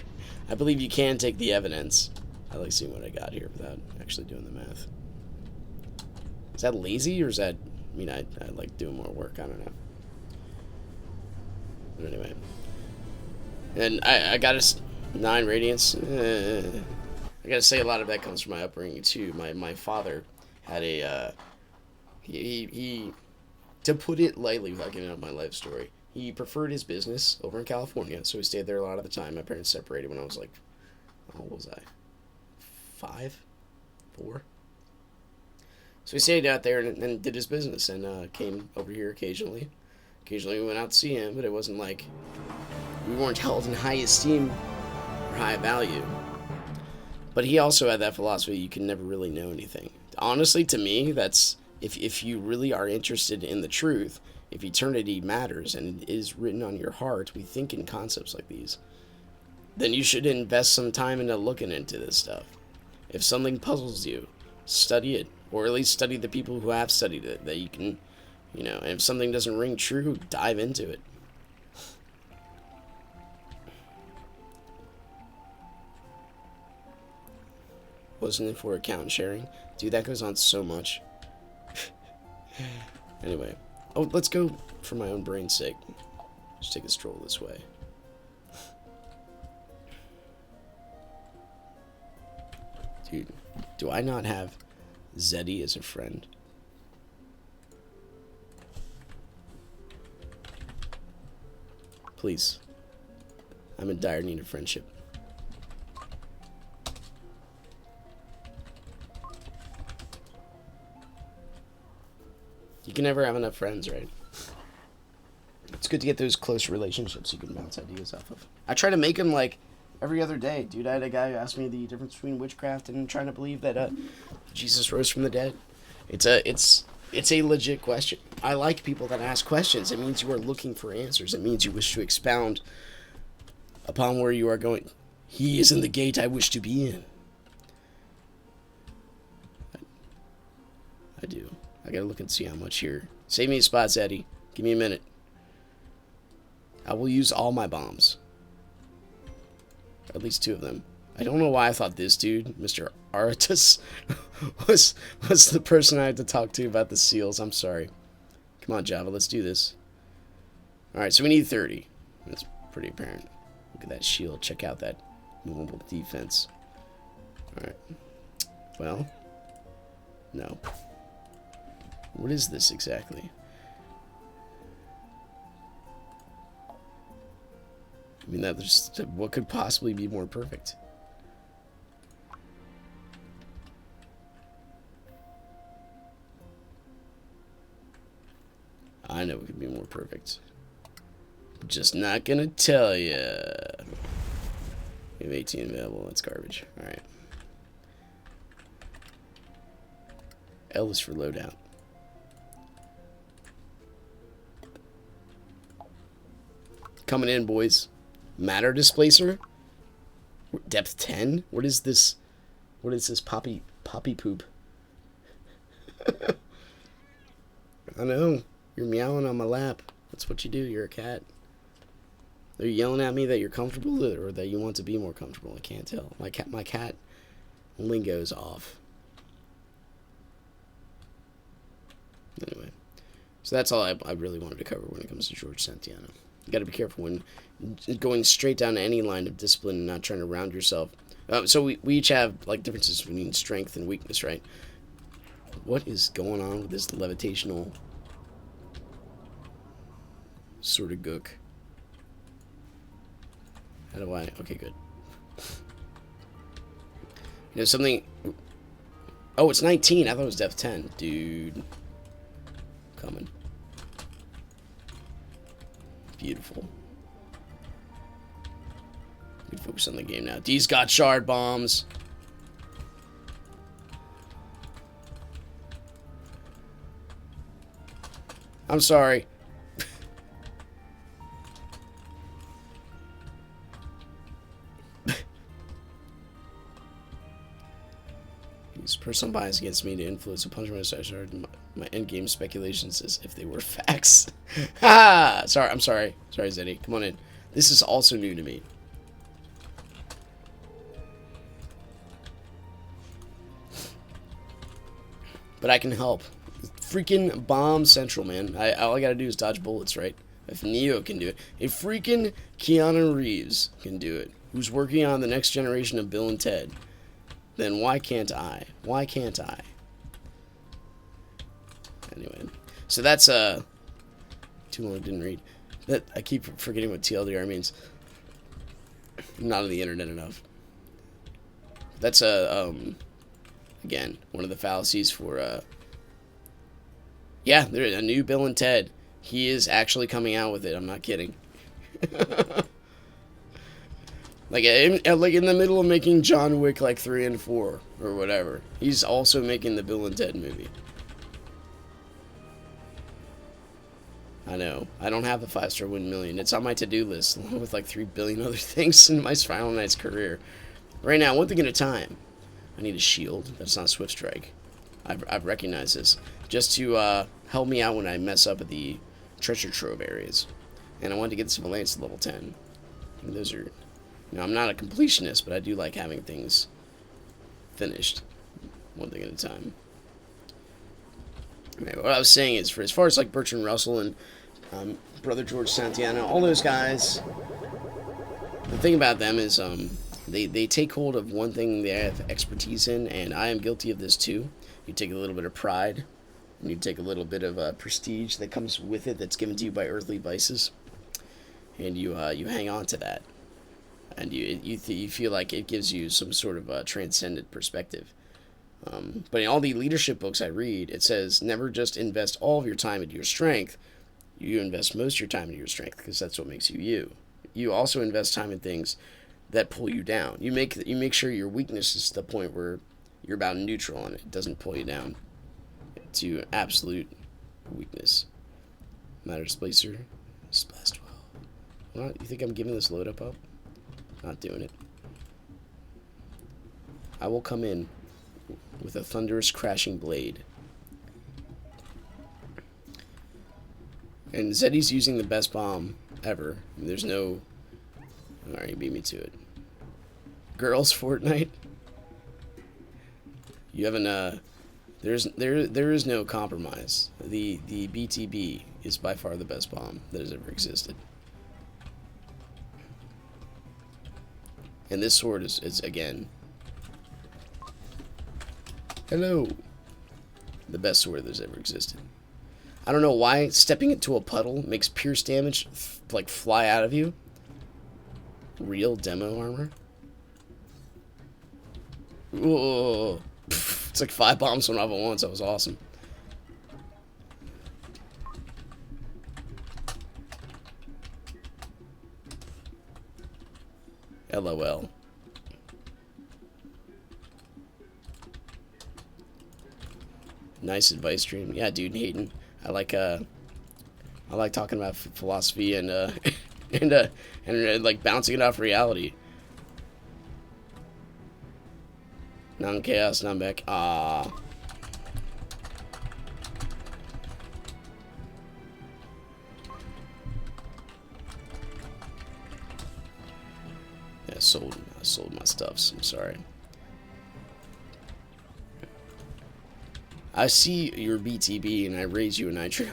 I believe you can take the evidence. I like seeing what I got here without actually doing the math. Is that lazy, or is that... I mean, I like doing more work. I don't know. But anyway. And I got a 9 radiance. I gotta say, a lot of that comes from my upbringing, too. My father had a he to put it lightly without giving up my life story, he preferred his business over in California, so he stayed there a lot of the time. My parents separated when I was like, how old was I? 5, 4. So he stayed out there and did his business and came over here occasionally. Occasionally we went out to see him, but it wasn't like we weren't held in high esteem or high value. But he also had that philosophy: you can never really know anything. Honestly, to me, that's if you really are interested in the truth, if eternity matters and it is written on your heart, we think in concepts like these, then you should invest some time into looking into this stuff. If something puzzles you, study it, or at least study the people who have studied it, that you can, and if something doesn't ring true, dive into it. Wasn't it for account sharing? Dude, that goes on so much. Anyway. Oh, let's go for my own brain's sake. Just take a stroll this way. Dude, do I not have Zeddy as a friend? Please. I'm in dire need of friendship. You can never have enough friends, right? It's good to get those close relationships you can bounce ideas off of. I try to make them like every other day. Dude, I had a guy who asked me the difference between witchcraft and trying to believe that Jesus rose from the dead. It's a legit question. I like people that ask questions. It means you are looking for answers. It means you wish to expound upon where you are going. He is in the gate I wish to be in. I do. I gotta look and see how much here. Save me a spot, Eddie. Give me a minute. I will use all my bombs. At least 2 of them. I don't know why I thought this dude, Mr. Aratus, was the person I had to talk to about the seals. I'm sorry. Come on, Java, let's do this. Alright, so we need 30. That's pretty apparent. Look at that shield. Check out that movable defense. Alright. Well. No. What is this exactly? I mean, what could possibly be more perfect? I know it could be more perfect. I'm just not gonna tell ya. We have 18 available. That's garbage. Alright. L is for loadout. Coming in, boys. Matter displacer? Depth 10? What is this? What is this poppy poop? I know. You're meowing on my lap. That's what you do. You're a cat. Are you yelling at me that you're comfortable or that you want to be more comfortable? I can't tell. My cat lingo's off. Anyway. So that's all I really wanted to cover when it comes to George Santayana. You got to be careful when going straight down to any line of discipline and not trying to round yourself. So we each have like differences between strength and weakness, right? What is going on with this levitational sort of gook? How do I? Okay, good. Something. Oh, it's 19. I thought it was depth 10, dude. Coming. Beautiful. We focus on the game now. D's got shard bombs. I'm sorry. Use personal bias against me to influence a punishment. I started my endgame speculations as if they were facts. Ha! Sorry, I'm sorry. Sorry, Zeddy. Come on in. This is also new to me. But I can help. Freaking bomb central, man. All I gotta do is dodge bullets, right? If Neo can do it, if freaking Keanu Reeves can do it, who's working on the next generation of Bill and Ted, then why can't I? Why can't I? Anyway, so that's too long. I didn't read that. I keep forgetting what TLDR means. I'm not on the internet enough. That's again, one of the fallacies for yeah, there's a new Bill and Ted. He is actually coming out with it. I'm not kidding. like in the middle of making John Wick like 3 and 4 or whatever, he's also making the Bill and Ted movie. I know. I don't have the 5-star win million. It's on my to-do list, along with like 3 billion other things in my Final Night's career. Right now, one thing at a time. I need a shield. That's not Swift Strike. I've recognized this. Just to help me out when I mess up at the treasure trove areas. And I wanted to get this Valance to level 10. And those are... You know, I'm not a completionist, but I do like having things finished. One thing at a time. Anyway, what I was saying is, for as far as like Bertrand Russell and Brother George Santayana, all those guys, the thing about them is they take hold of one thing they have expertise in, and I am guilty of this too. You take a little bit of pride, and you take a little bit of prestige that comes with it that's given to you by earthly vices, and you hang on to that, and you feel like it gives you some sort of transcendent perspective. But in all the leadership books I read, it says never just invest all of your time into your strength. You invest most of your time into your strength because that's what makes you you. You also invest time in things that pull you down. You make sure your weakness is to the point where you're about neutral and it doesn't pull you down to absolute weakness. Matter displacer, splash 12. Well, you think I'm giving this load up? Not doing it. I will come in with a thunderous crashing blade. And Zeddy's using the best bomb ever. I mean, there's no... Alright, you beat me to it. Girls Fortnite? You haven't, there is no compromise. The BTB is by far the best bomb that has ever existed. And this sword is again... Hello! The best sword that's ever existed. I don't know why stepping into a puddle makes pierce damage like fly out of you. Real demo armor. Whoa! It's like 5 bombs went off at once. That was awesome. LOL. Nice advice stream. Yeah, dude, Hayden. I like talking about philosophy and like bouncing it off reality. Non-chaos, non-back. Ah. Yeah, I sold my stuffs. I'm sorry. I see your BTB and I raise you a nitro.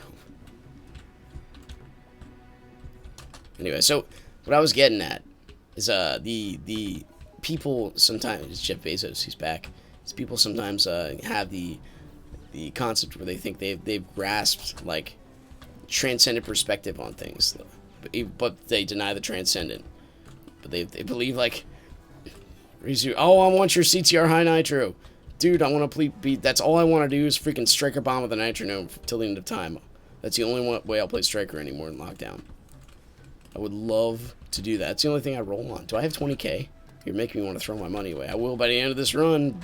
Anyway, so what I was getting at is the people sometimes, it's Jeff Bezos, he's back. People sometimes have the concept where they think they've grasped like transcendent perspective on things, but they deny the transcendent. But they believe like, oh, I want your CTR high nitro. Dude, I want to beat. That's all I want to do is freaking Striker Bomb with a Nitronome till the end of time. That's the only way I'll play Striker anymore in Lockdown. I would love to do that. That's the only thing I roll on. Do I have 20k? You're making me want to throw my money away. I will by the end of this run.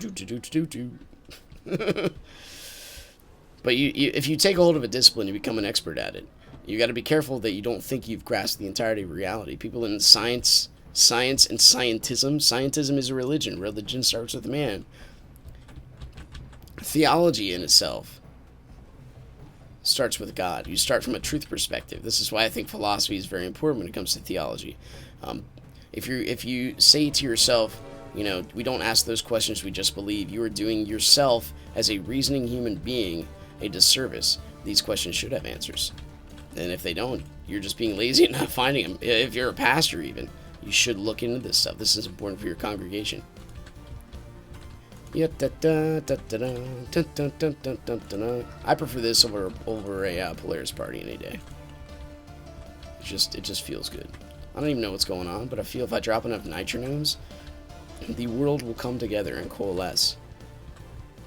But if you take a hold of a discipline, you become an expert at it. You got to be careful that you don't think you've grasped the entirety of reality. People in science and scientism. Scientism is a religion. Religion starts with man. Theology in itself starts with God. You start from a truth perspective. This is why I think philosophy is very important when it comes to theology. If you say to yourself, you know, we don't ask those questions, we just believe, you are doing yourself as a reasoning human being a disservice. These questions should have answers. And if they don't, you're just being lazy and not finding them. If you're a pastor even, you should look into this stuff. This is important for your congregation. Yeah, da, da, da, da, da, dun, dun, dun, dun, dun, dun, dun. I prefer this over a Polaris party any day. It just feels good. I don't even know what's going on, but I feel if I drop enough nitronomes, the world will come together and coalesce.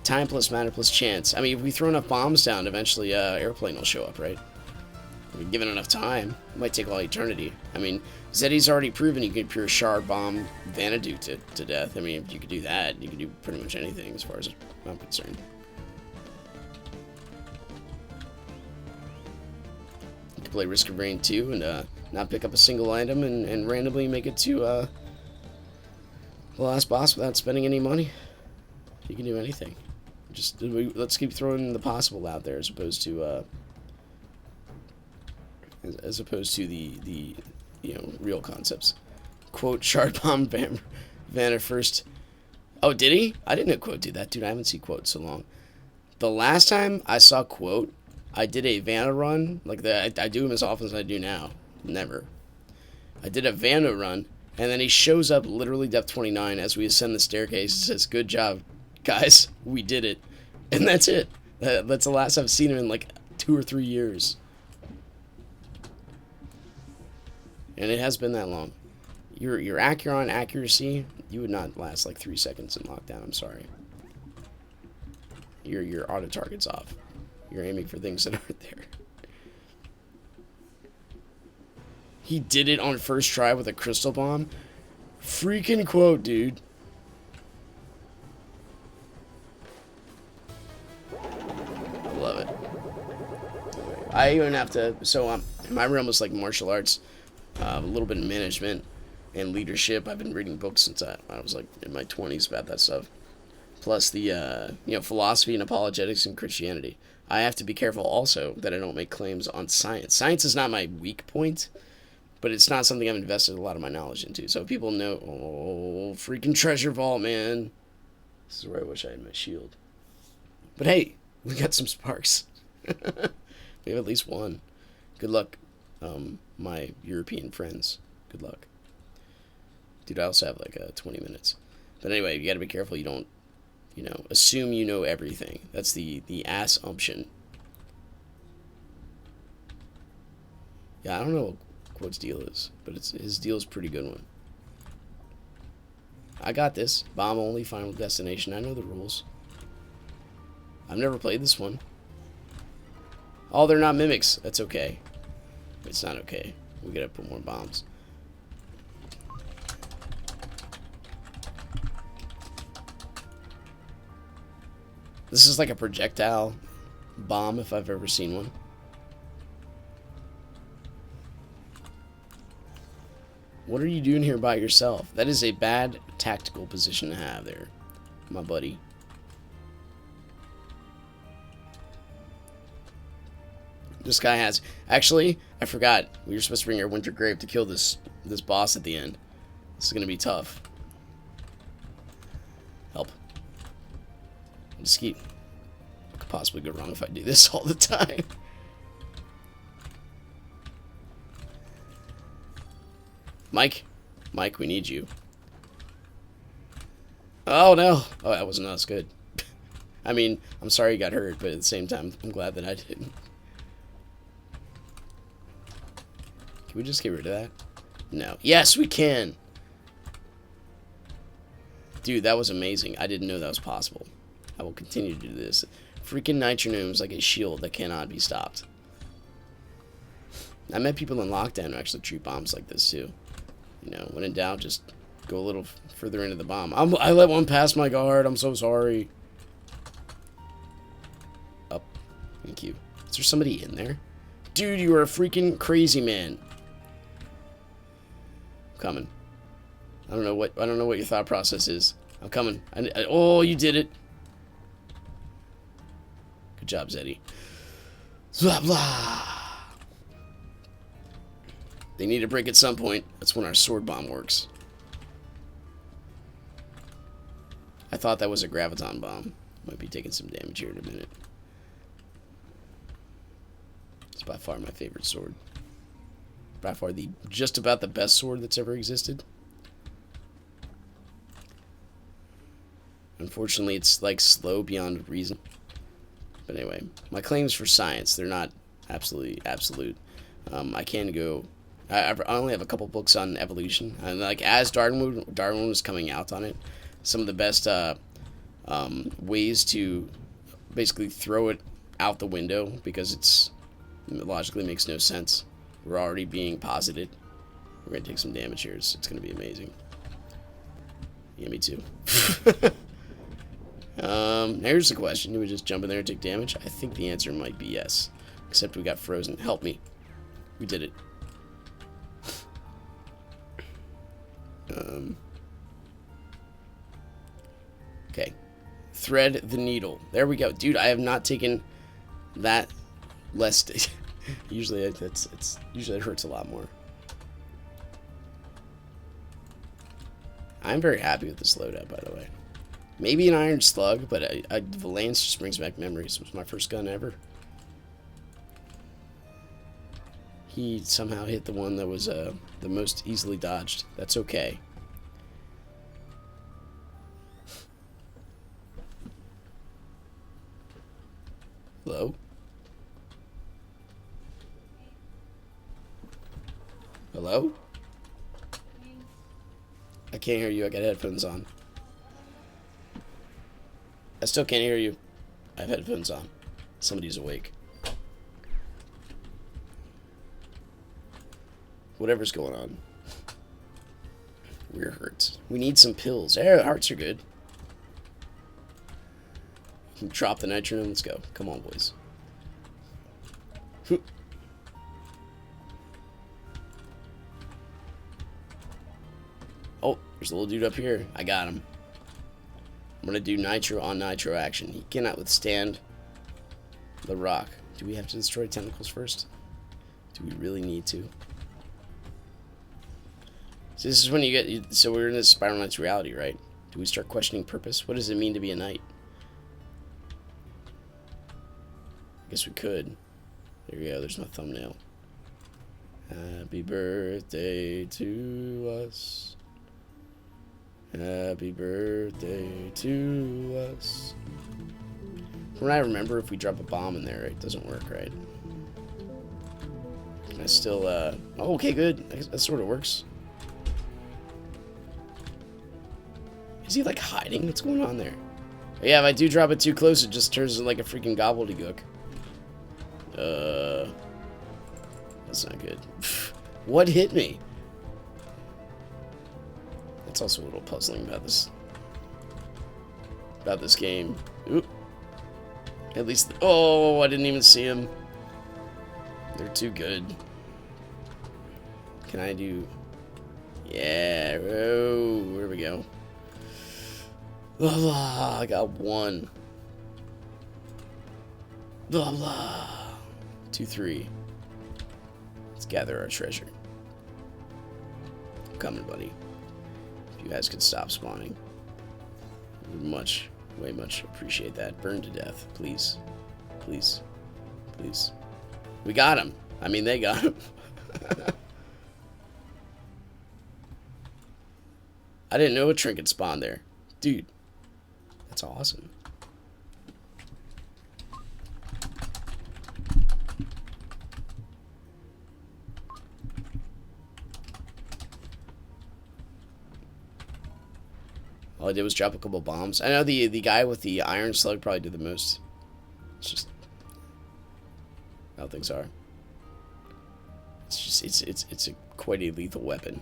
Time plus matter plus chance. I mean, if we throw enough bombs down, eventually airplane will show up, right? If we're given enough time, it might take all eternity. I mean, Zeddy's already proven you can pure shard bomb Vanadu to death. I mean, if you could do that, you could do pretty much anything as far as I'm concerned. You could play Risk of Rain 2 and not pick up a single item and randomly make it to the last boss without spending any money. You can do anything. Just let's keep throwing the possible out there as opposed to the you know, real concepts. Quote Shard Bomb Vanna first. Oh, did he? I didn't know Quote do that, dude. I haven't seen Quote so long. The last time I saw Quote, I did a Vanna run. Like I do them as often as I do now. Never. I did a Vanna run, and then he shows up literally depth 29 as we ascend the staircase and says, "Good job, guys. We did it." And that's it. That's the last I've seen him in like 2 or 3 years. And it has been that long. Your Acuron accuracy, you would not last like 3 seconds in lockdown. I'm sorry. Your auto target's off. You're aiming for things that aren't there. He did it on first try with a crystal bomb. Freaking Quote, dude. I love it. I even have to. So my realm was like martial arts, a little bit of management and leadership. I've been reading books since I was like in my 20s about that stuff. Plus the you know, philosophy and apologetics and Christianity. I have to be careful also that I don't make claims on science. Science is not my weak point, but it's not something I've invested a lot of my knowledge into. So people know, oh, freaking treasure vault, man. This is where I wish I had my shield. But hey, we got some sparks. We have at least one. Good luck, my European friends. Good luck. Dude, I also have like 20 minutes. But anyway, you gotta be careful you don't, you know, assume you know everything. That's the assumption. Yeah, I don't know what Quote's deal is, but his deal is a pretty good one. I got this. Bomb only, final destination. I know the rules. I've never played this one. Oh, they're not mimics. That's okay. It's not okay. We gotta put more bombs. This is like a projectile bomb if I've ever seen one. What are you doing here by yourself? That is a bad tactical position to have there, my buddy. This guy has... Actually, I forgot. We were supposed to bring our Winter Grave to kill this boss at the end. This is going to be tough. Help. Just keep... What could possibly go wrong if I do this all the time? Mike? Mike, we need you. Oh, no. Oh, that wasn't us. Good. I mean, I'm sorry you got hurt, but at the same time, I'm glad that I didn't. Can we just get rid of that? No. Yes, we can! Dude, that was amazing. I didn't know that was possible. I will continue to do this. Freaking Nitronome's like a shield that cannot be stopped. I met people in lockdown who actually treat bombs like this, too. You know, when in doubt, just go a little further into the bomb. I let one pass my guard. I'm so sorry. Up. Thank you. Is there somebody in there? Dude, you are a freaking crazy man. I'm coming. I don't know what your thought process is. I'm coming. Oh, you did it. Good job, Zeddy. Blah, blah. They need a break at some point. That's when our sword bomb works. I thought that was a graviton bomb. Might be taking some damage here in a minute. It's by far my favorite sword. By far just about the best sword that's ever existed. Unfortunately, it's like slow beyond reason. But anyway, my claims for science, they're not absolutely absolute. I can go. I only have a couple books on evolution, and like as Darwin was coming out on it, some of the best ways to basically throw it out the window because it logically makes no sense. We're already being posited. We're gonna take some damage here. It's gonna be amazing. Yeah, me too. Here's the question. Do we just jump in there and take damage? I think the answer might be yes. Except we got frozen. Help me. We did it. Okay. Thread the needle. There we go. Dude, I have not taken that less... usually it hurts a lot more. I'm very happy with this loadout, by the way. Maybe an iron slug, but the lance just brings back memories. It was my first gun ever. He somehow hit the one that was the most easily dodged. That's okay. Hello? Hello? I can't hear you. I got headphones on. I still can't hear you. I have headphones on. Somebody's awake. Whatever's going on. We're hurt. We need some pills. Hearts are good. You can drop the nitrogen. Let's go. Come on, boys. Oh, there's a little dude up here. I got him. I'm going to do nitro on nitro action. He cannot withstand the rock. Do we have to destroy tentacles first? Do we really need to? So this is when you get... So we're in this Spiral Knight's reality, right? Do we start questioning purpose? What does it mean to be a knight? I guess we could. There we go. There's my thumbnail. Happy birthday to us. Happy birthday to us. From what I remember, if we drop a bomb in there, it doesn't work, right? Can I still, oh, okay, good. I guess that sort of works. Is he, like, hiding? What's going on there? But yeah, if I do drop it too close, it just turns into, like, a freaking gobbledygook. That's not good. What hit me? That's also a little puzzling about this game. Oop. At least, oh, I didn't even see him. They're too good. Can I do? Yeah. Oh, where we go? Blah blah. I got one. Blah blah. 2, 3. Let's gather our treasure. I'm coming, buddy. You guys could stop spawning. Way much appreciate that. Burn to death, please. Please. Please. We got him. I mean, they got him. I didn't know a trinket spawned there. Dude, that's awesome. All I did was drop a couple bombs. I know the guy with the iron slug probably did the most. It's just how things are. It's just it's a quite a lethal weapon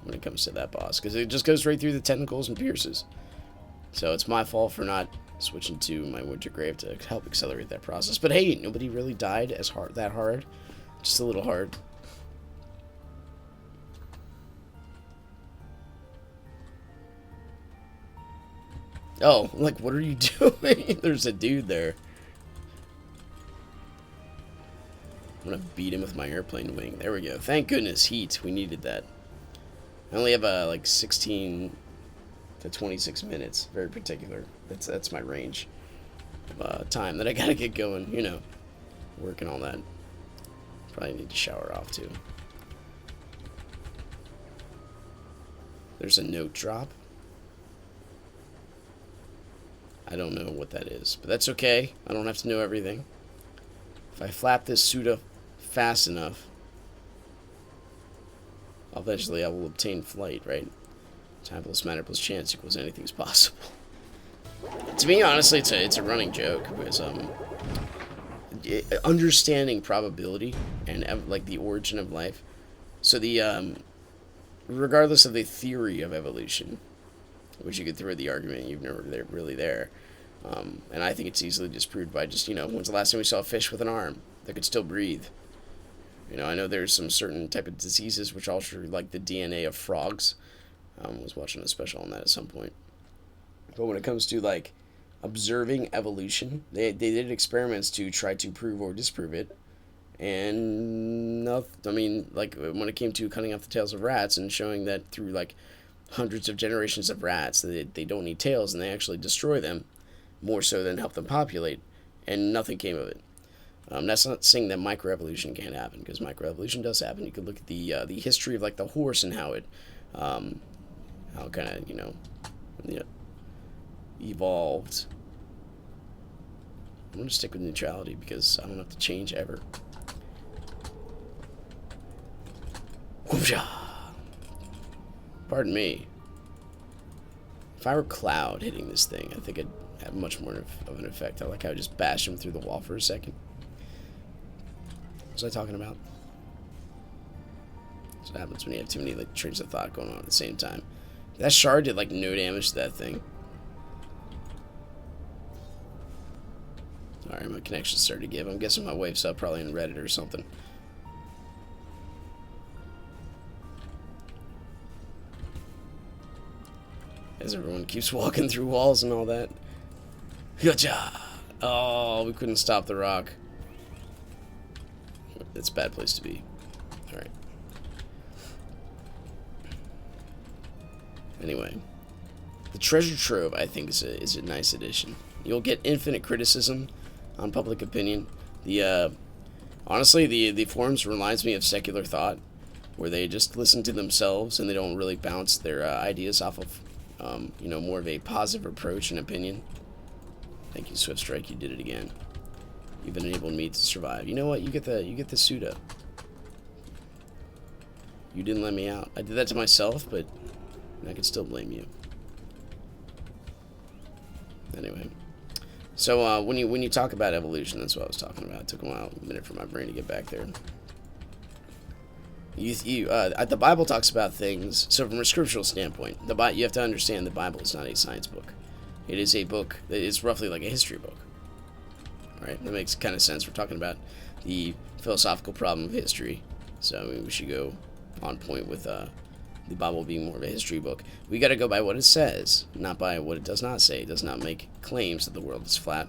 when it comes to that boss because it just goes right through the tentacles and pierces. So it's my fault for not switching to my winter grave to help accelerate that process. But hey, nobody really died that hard. Just a little hard. Oh, like, what are you doing? There's a dude there. I'm gonna beat him with my airplane wing. There we go. Thank goodness, heat. We needed that. I only have like 16 to 26 minutes. Very particular. That's my range of time that I gotta get going. You know, working on that. Probably need to shower off too. There's a note drop. I don't know what that is, but that's okay. I don't have to know everything. If I flap this suit up fast enough, eventually I will obtain flight, right? Time plus matter plus chance equals anything's possible. To me, honestly, it's a running joke, because understanding probability and like the origin of life. So the regardless of the theory of evolution, which you could throw the argument you've never really there, and I think it's easily disproved by just, when's the last time we saw a fish with an arm that could still breathe? I know there's some certain type of diseases which alter like the DNA of frogs. I was watching a special on that at some point. But when it comes to like observing evolution, they did experiments to try to prove or disprove it, and like when it came to cutting off the tails of rats and showing that through like hundreds of generations of rats they don't need tails and they actually destroy them more so than help them populate, and nothing came of it. That's not saying that microevolution can't happen, because microevolution does happen. You could look at the history of like the horse and how it kind of evolved. I'm gonna stick with neutrality because I don't have to change ever. Whoopsha! Pardon me. If I were Cloud hitting this thing, I think I'd have much more of an effect. I like how I just bashed him through the wall for a second. What was I talking about? That's what happens when you have too many like trains of thought going on at the same time. That shard did like no damage to that thing. Sorry, my connection started to give. I'm guessing my wave's up probably in Reddit or something. As everyone keeps walking through walls and all that. Gotcha! Oh, we couldn't stop the rock. That's a bad place to be. Alright. Anyway. The treasure trove, I think, is a nice addition. You'll get infinite criticism on public opinion. Honestly, the forums reminds me of secular thought, where they just listen to themselves and they don't really bounce their ideas off of, more of a positive approach and opinion. Thank you, Swift Strike. You did it again. You've enabled me to survive. You know what? You get the suit up. You didn't let me out. I did that to myself, but I could still blame you. Anyway, so when you talk about evolution, that's what I was talking about. It took a minute for my brain to get back there. The Bible talks about things. So from a scriptural standpoint, you have to understand the Bible is not a science book. It is a book that is roughly like a history book. Right? That makes kind of sense. We're talking about the philosophical problem of history, so we should go on point with the Bible being more of a history book. We got to go by what it says, not by what it does not say. It does not make claims that the world is flat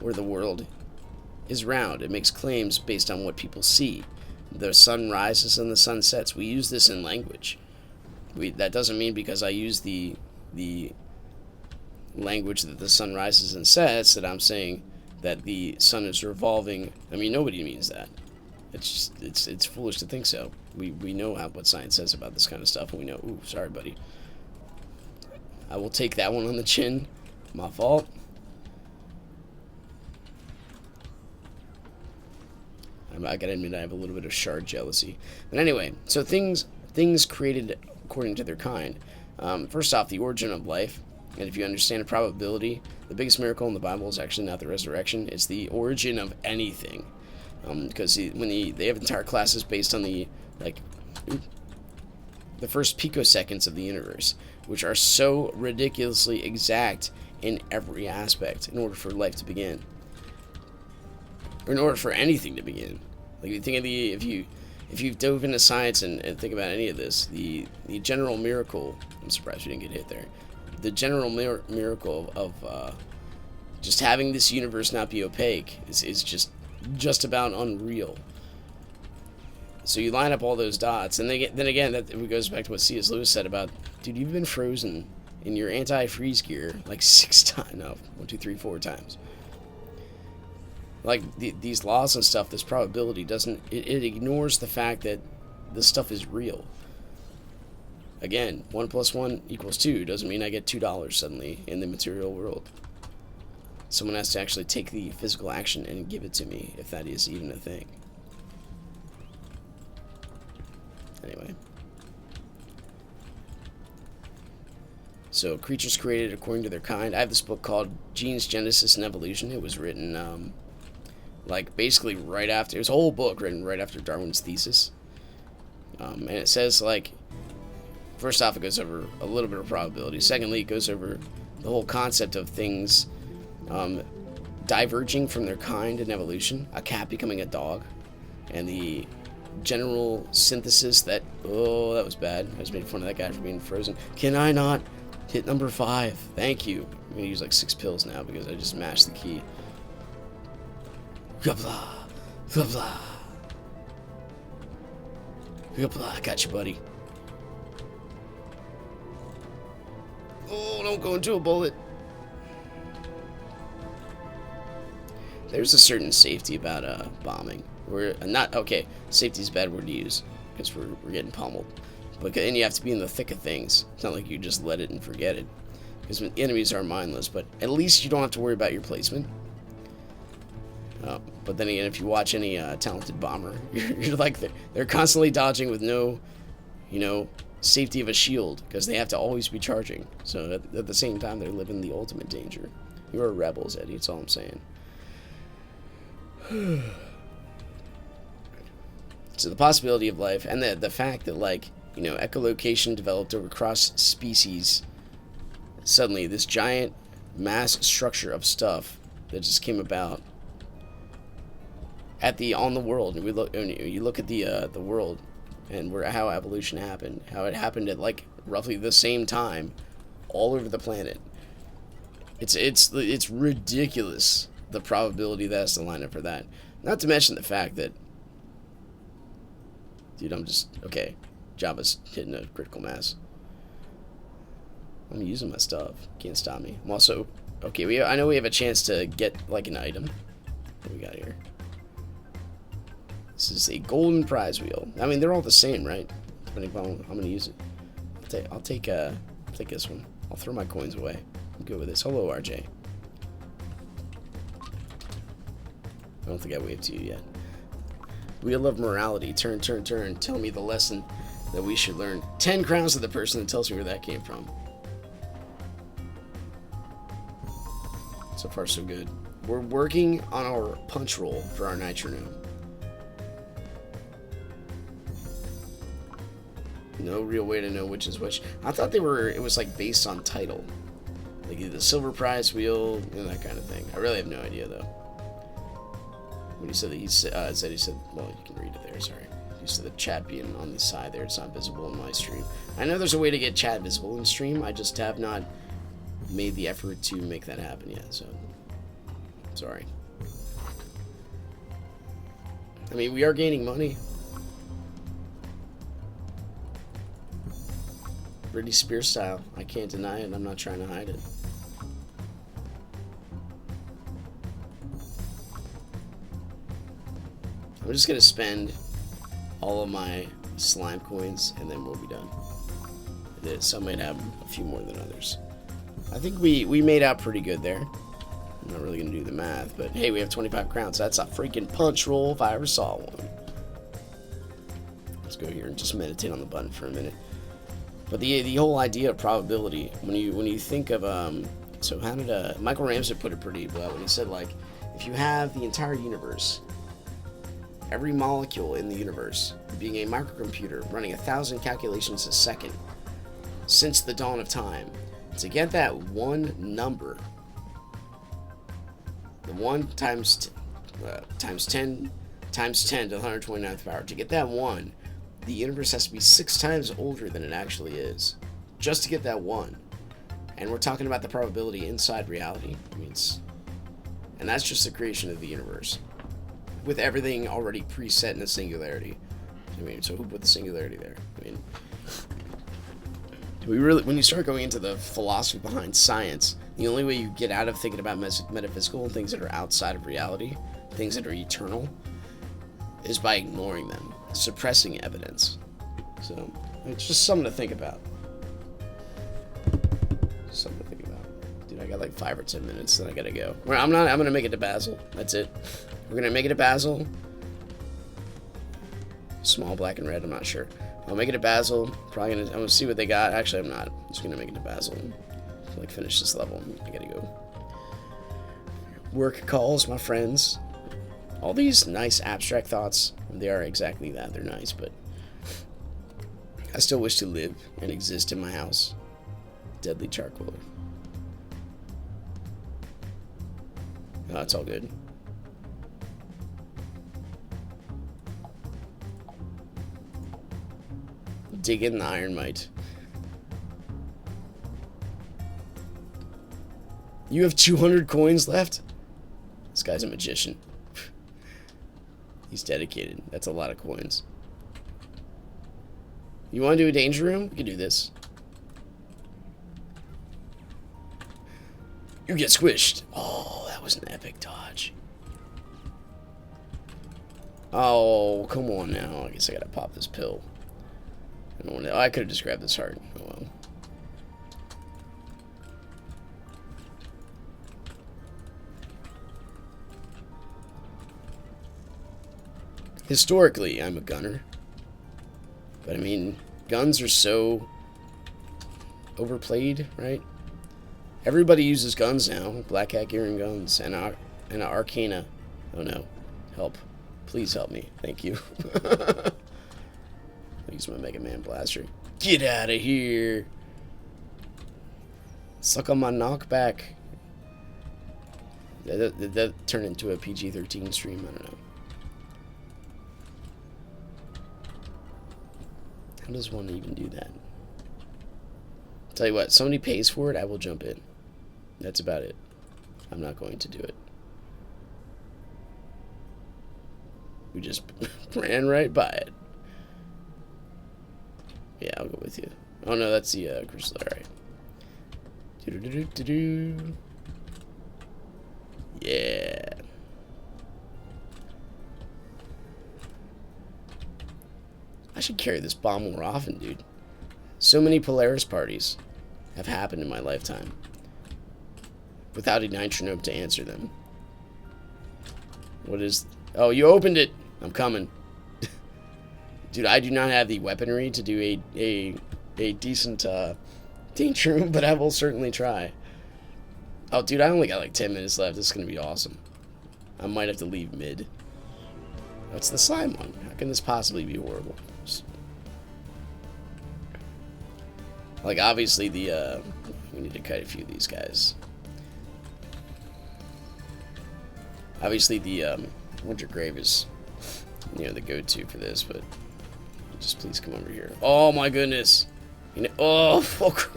or the world is round. It makes claims based on what people see. The sun rises and the sun sets. We use this in language. That doesn't mean because I use the language that the sun rises and sets that I'm saying that the sun is revolving. I mean, nobody means that. It's foolish to think so. We know what science says about this kind of stuff, and we know. Ooh, sorry, buddy. I will take that one on the chin. My fault. I gotta admit, I have a little bit of shard jealousy. But anyway, so things created according to their kind. First off, the origin of life. And if you understand a probability, the biggest miracle in the Bible is actually not the resurrection. It's the origin of anything. Because when they have entire classes based on the first picoseconds of the universe, which are so ridiculously exact in every aspect in order for life to begin, or in order for anything to begin. Like, you think of if you've dove into science and think about any of this, the general miracle. I'm surprised we didn't get hit there. The general miracle of just having this universe not be opaque is just about unreal. So you line up all those dots, and then again, that goes back to what C.S. Lewis said about, dude, you've been frozen in your anti-freeze gear like 6 times, no, 1, 2, 3, 4 times. Like, these laws and stuff, this probability it ignores the fact that this stuff is real. Again, 1 + 1 = 2 doesn't mean I get $2 suddenly in the material world. someone has to actually take the physical action and give it to me, if that is even a thing. Anyway. So, creatures created according to their kind. I have this book called Genes, Genesis, and Evolution. It was written, like, basically right after... It was a whole book written right after Darwin's thesis. And it says, like... First off, it goes over a little bit of probability. Secondly, it goes over the whole concept of things diverging from their kind in evolution. A cat becoming a dog. And the general synthesis that... Oh, that was bad. I just made fun of that guy for being frozen. Can I not... hit number 5. Thank you. I'm gonna use like 6 pills now because I just mashed the key. Blah blah blah. I got you, buddy. Oh, don't go into a bullet. There's a certain safety about bombing. We're not okay. Safety is a bad word to use because we're getting pummeled. And you have to be in the thick of things. It's not like you just let it and forget it. Because enemies are mindless, but at least you don't have to worry about your placement. But then again, if you watch any talented bomber, you're like, they're constantly dodging with no, safety of a shield. Because they have to always be charging. So at the same time, they're living the ultimate danger. You're rebels, Eddie, that's all I'm saying. So the possibility of life, and the fact that, like, echolocation developed over cross species. Suddenly, this giant mass structure of stuff that just came about on the world. And you look at the world and how evolution happened. How it happened at like roughly the same time, all over the planet. It's ridiculous the probability that has to line up for that. Not to mention the fact that, dude, I'm just okay. Java's hitting a critical mass. I'm using my stuff. Can't stop me. I'm also... Okay, I know we have a chance to get, like, an item. What do we got here? This is a golden prize wheel. I mean, they're all the same, right? Depending upon how I'm going to use it. I'll take this one. I'll throw my coins away. I'm good with this. Hello, RJ. I don't think I waved to you yet. Wheel of morality. Turn, turn, turn. Tell me the lesson that we should learn. 10 crowns to the person that tells me where that came from. So far, so good. We're working on our punch roll for our nitronome. No real way to know which is which. I thought it was like based on title. Like the silver prize wheel and that kind of thing. I really have no idea though. When he said that he said, well, you can read it there, sorry. He said the chat being on the side there, it's not visible in my stream. I know there's a way to get chat visible in stream, I just have not made the effort to make that happen yet, so sorry. I mean, we are gaining money. Britney Spears style. I can't deny it, I'm not trying to hide it. I'm just gonna spend all of my slime coins and then we'll be done. Some might have a few more than others. I think we made out pretty good there. I'm not really gonna do the math, but hey, we have 25 crowns. That's a freaking punch roll if I ever saw one. Let's go here and just meditate on the button for a minute. But the whole idea of probability, when you think of so how did Michael Ramsey put it pretty well when he said, like, if you have the entire universe, every molecule in the universe being a microcomputer running 1,000 calculations a second since the dawn of time, to get that one number, the 1 times 10 to the 129th power, to get that 1, the universe has to be 6 times older than it actually is, just to get that 1. And we're talking about the probability inside reality. I mean, and that's just the creation of the universe, with everything already preset in a singularity. I mean, so who put the singularity there? I mean, do we really, when you start going into the philosophy behind science, the only way you get out of thinking about metaphysical and things that are outside of reality, things that are eternal, is by ignoring them, suppressing evidence. So it's just something to think about. Something to think about. Dude, I got like 5 or 10 minutes, then I gotta go. I'm gonna make it to Basil. That's it. We're gonna make it to Basil. Small black and red, I'm not sure. I'll make it to Basil. I'm gonna see what they got. Actually, I'm not. I'm just gonna make it to Basil. Like finish this level. I gotta go. Work calls, my friends. All these nice abstract thoughts. They are exactly that. They're nice, but I still wish to live and exist in my house. Deadly charcoal. Oh, it's all good. Dig in the iron mite. You have 200 coins left? This guy's a magician. He's dedicated. That's a lot of coins. You want to do a danger room? We can do this. You get squished. Oh, that was an epic dodge. Oh, come on now. I guess I gotta pop this pill. I could have just grabbed this heart. Oh well. Historically, I'm a gunner. But I mean, guns are so overplayed, right? Everybody uses guns now. Black Hat Gear and guns. And an Arcana. Oh no. Help. Please help me. Thank you. I'll use my Mega Man Blaster. Get out of here. Suck on my knockback. Did that turn into a PG-13 stream? I don't know. How does one even do that? Tell you what, somebody pays for it, I will jump in. That's about it. I'm not going to do it. We just ran right by it. Yeah, I'll go with you. Oh no, that's the crystal. Alright. Yeah. I should carry this bomb more often, dude. So many Polaris parties have happened in my lifetime without a nitronome to answer them. What is... Oh, you opened it! I'm coming. Dude, I do not have the weaponry to do a decent danger room, but I will certainly try. Oh, dude, I only got like 10 minutes left. This is going to be awesome. I might have to leave mid. That's the slime one. How can this possibly be horrible? Like, obviously, we need to kite a few of these guys. Obviously, the Winter Grave is, you know, the go-to for this, but just please come over here. Oh, my goodness. You know, oh, fuck.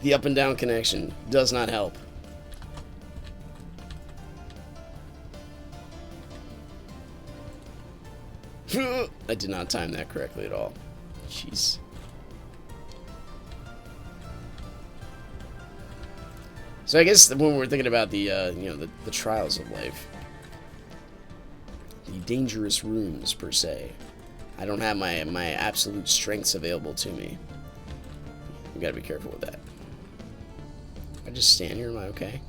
The up and down connection does not help. I did not time that correctly at all. Jeez. So I guess when we're thinking about the, you know, the trials of life, the dangerous rooms per se, I don't have my absolute strengths available to me. We gotta be careful with that. If I just stand here, am I okay?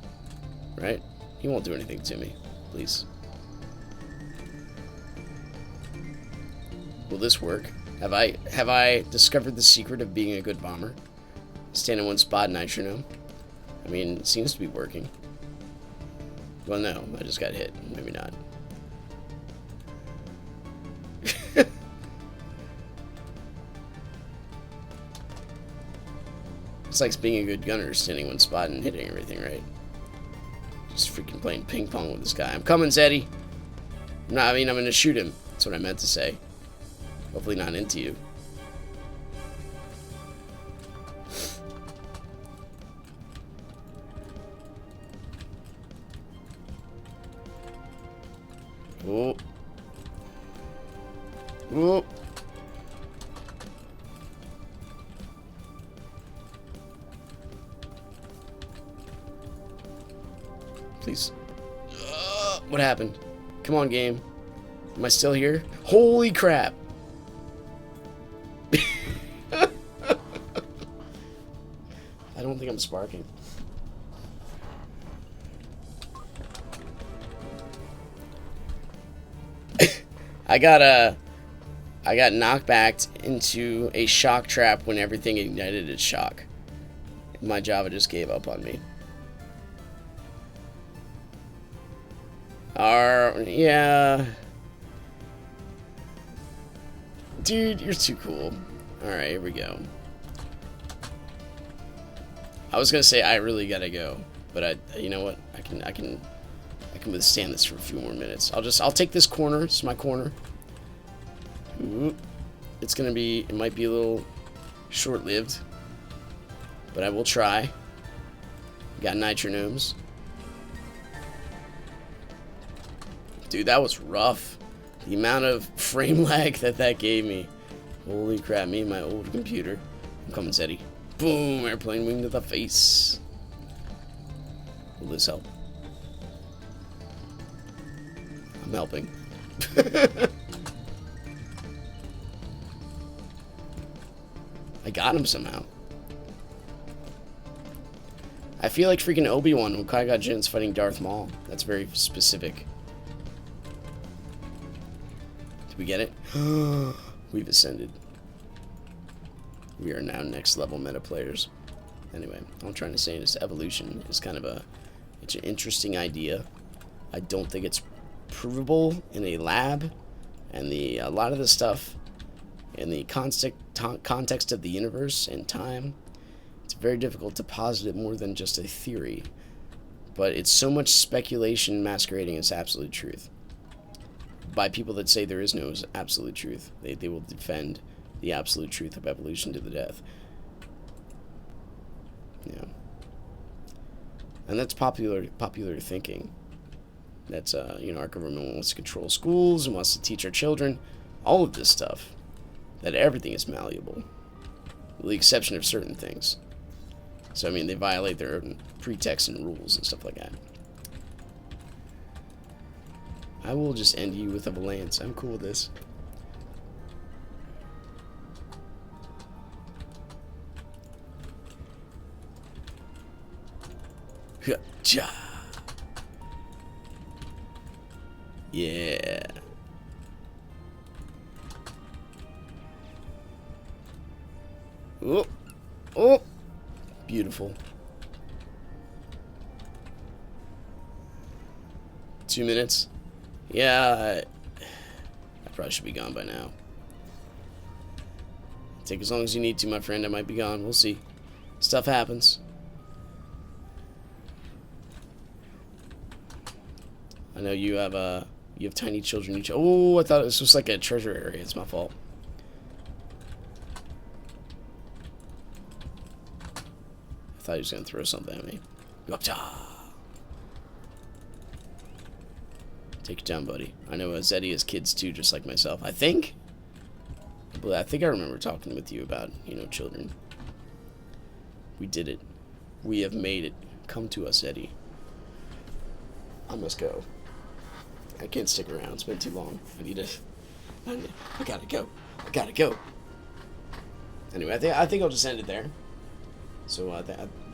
Right? He won't do anything to me. Please. Will this work? Have I discovered the secret of being a good bomber? Stand in one spot, nitronome. I mean, it seems to be working. Well, no, I just got hit. Maybe not. It's like being a good gunner, standing one spot and hitting everything, right? Just freaking playing ping pong with this guy. I'm coming, Zeddy. No, I mean, I'm gonna shoot him. That's what I meant to say. Hopefully not into you. Oh. Oh. Please. What happened? Come on, game. Am I still here? Holy crap. don't think I'm sparking. I got knocked back into a shock trap when everything ignited its shock. My Java just gave up on me. Yeah. Dude, you're too cool. Alright, here we go. I was gonna say I really gotta go, but you know what? I can withstand this for a few more minutes. I'll take this corner. It's my corner. Ooh. It might be a little short-lived, but I will try. Got nitronomes. Dude, that was rough. The amount of frame lag that gave me. Holy crap, me and my old computer. I'm coming, Zeddy. Boom, airplane wing to the face. Will this help? I'm helping. I got him somehow. I feel like freaking Obi-Wan when Qui-Gon Jinn's fighting Darth Maul. That's very specific. Did we get it? We've ascended. We are now next level meta players. Anyway, all I'm trying to say is evolution is kind of it's an interesting idea. I don't think it's provable in a lab, and a lot of the stuff in the context of the universe and time, it's very difficult to posit it more than just a theory. But it's so much speculation masquerading as absolute truth. By people that say there is no absolute truth. They will defend the absolute truth of evolution to the death. Yeah. And that's popular thinking. That's, our government wants to control schools and wants to teach our children all of this stuff. That everything is malleable. With the exception of certain things. So, I mean, they violate their own pretext and rules and stuff like that. I will just end you with a Valance. I'm cool with this. Yeah. Oh. Oh. Beautiful. 2 minutes. Yeah. I probably should be gone by now. Take as long as you need to, my friend. I might be gone. We'll see. Stuff happens. I know you have tiny children. Oh, I thought this was like a treasure area. It's my fault. I thought he was gonna throw something at me. Take it down, buddy. I know Zeddy has kids too, just like myself. I think. But I think I remember talking with you about, children. We did it. We have made it. Come to us, Zeddy. I must go. I can't stick around. It's been too long. I gotta go. I gotta go. Anyway, I think I'll just end it there. So we'll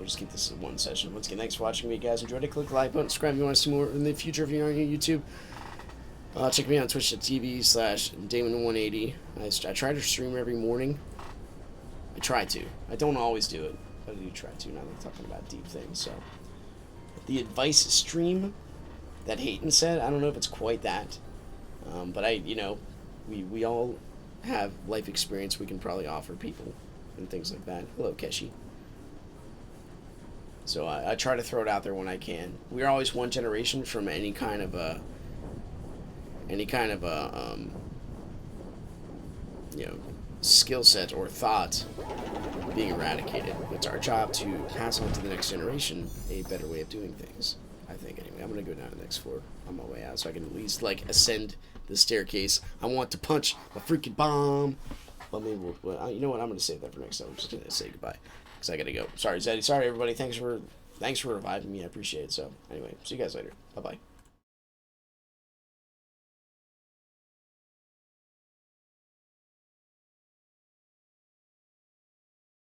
just keep this in one session. Once again, thanks for watching me, guys. Enjoyed it. Click the like button, subscribe if you want to see more in the future if you're on YouTube. Check me out on twitch.tv/Damon180. I try to stream every morning. I try to. I don't always do it, but I do try to. Now that I'm talking about deep things. So the advice stream that Hayden said, I don't know if it's quite that, but we all have life experience we can probably offer people and things like that. Hello, Keshi. So I try to throw it out there when I can. We're always one generation from any kind of skill set or thought being eradicated. It's our job to pass on to the next generation a better way of doing things. I think, anyway. I'm going to go down to the next floor on my way out so I can at least, ascend the staircase. I want to punch a freaking bomb. Well, maybe you know what? I'm going to save that for next time. I'm just going to say goodbye because I got to go. Sorry, Zeddy. Sorry, everybody. Thanks for reviving me. I appreciate it. So, anyway, see you guys later. Bye-bye.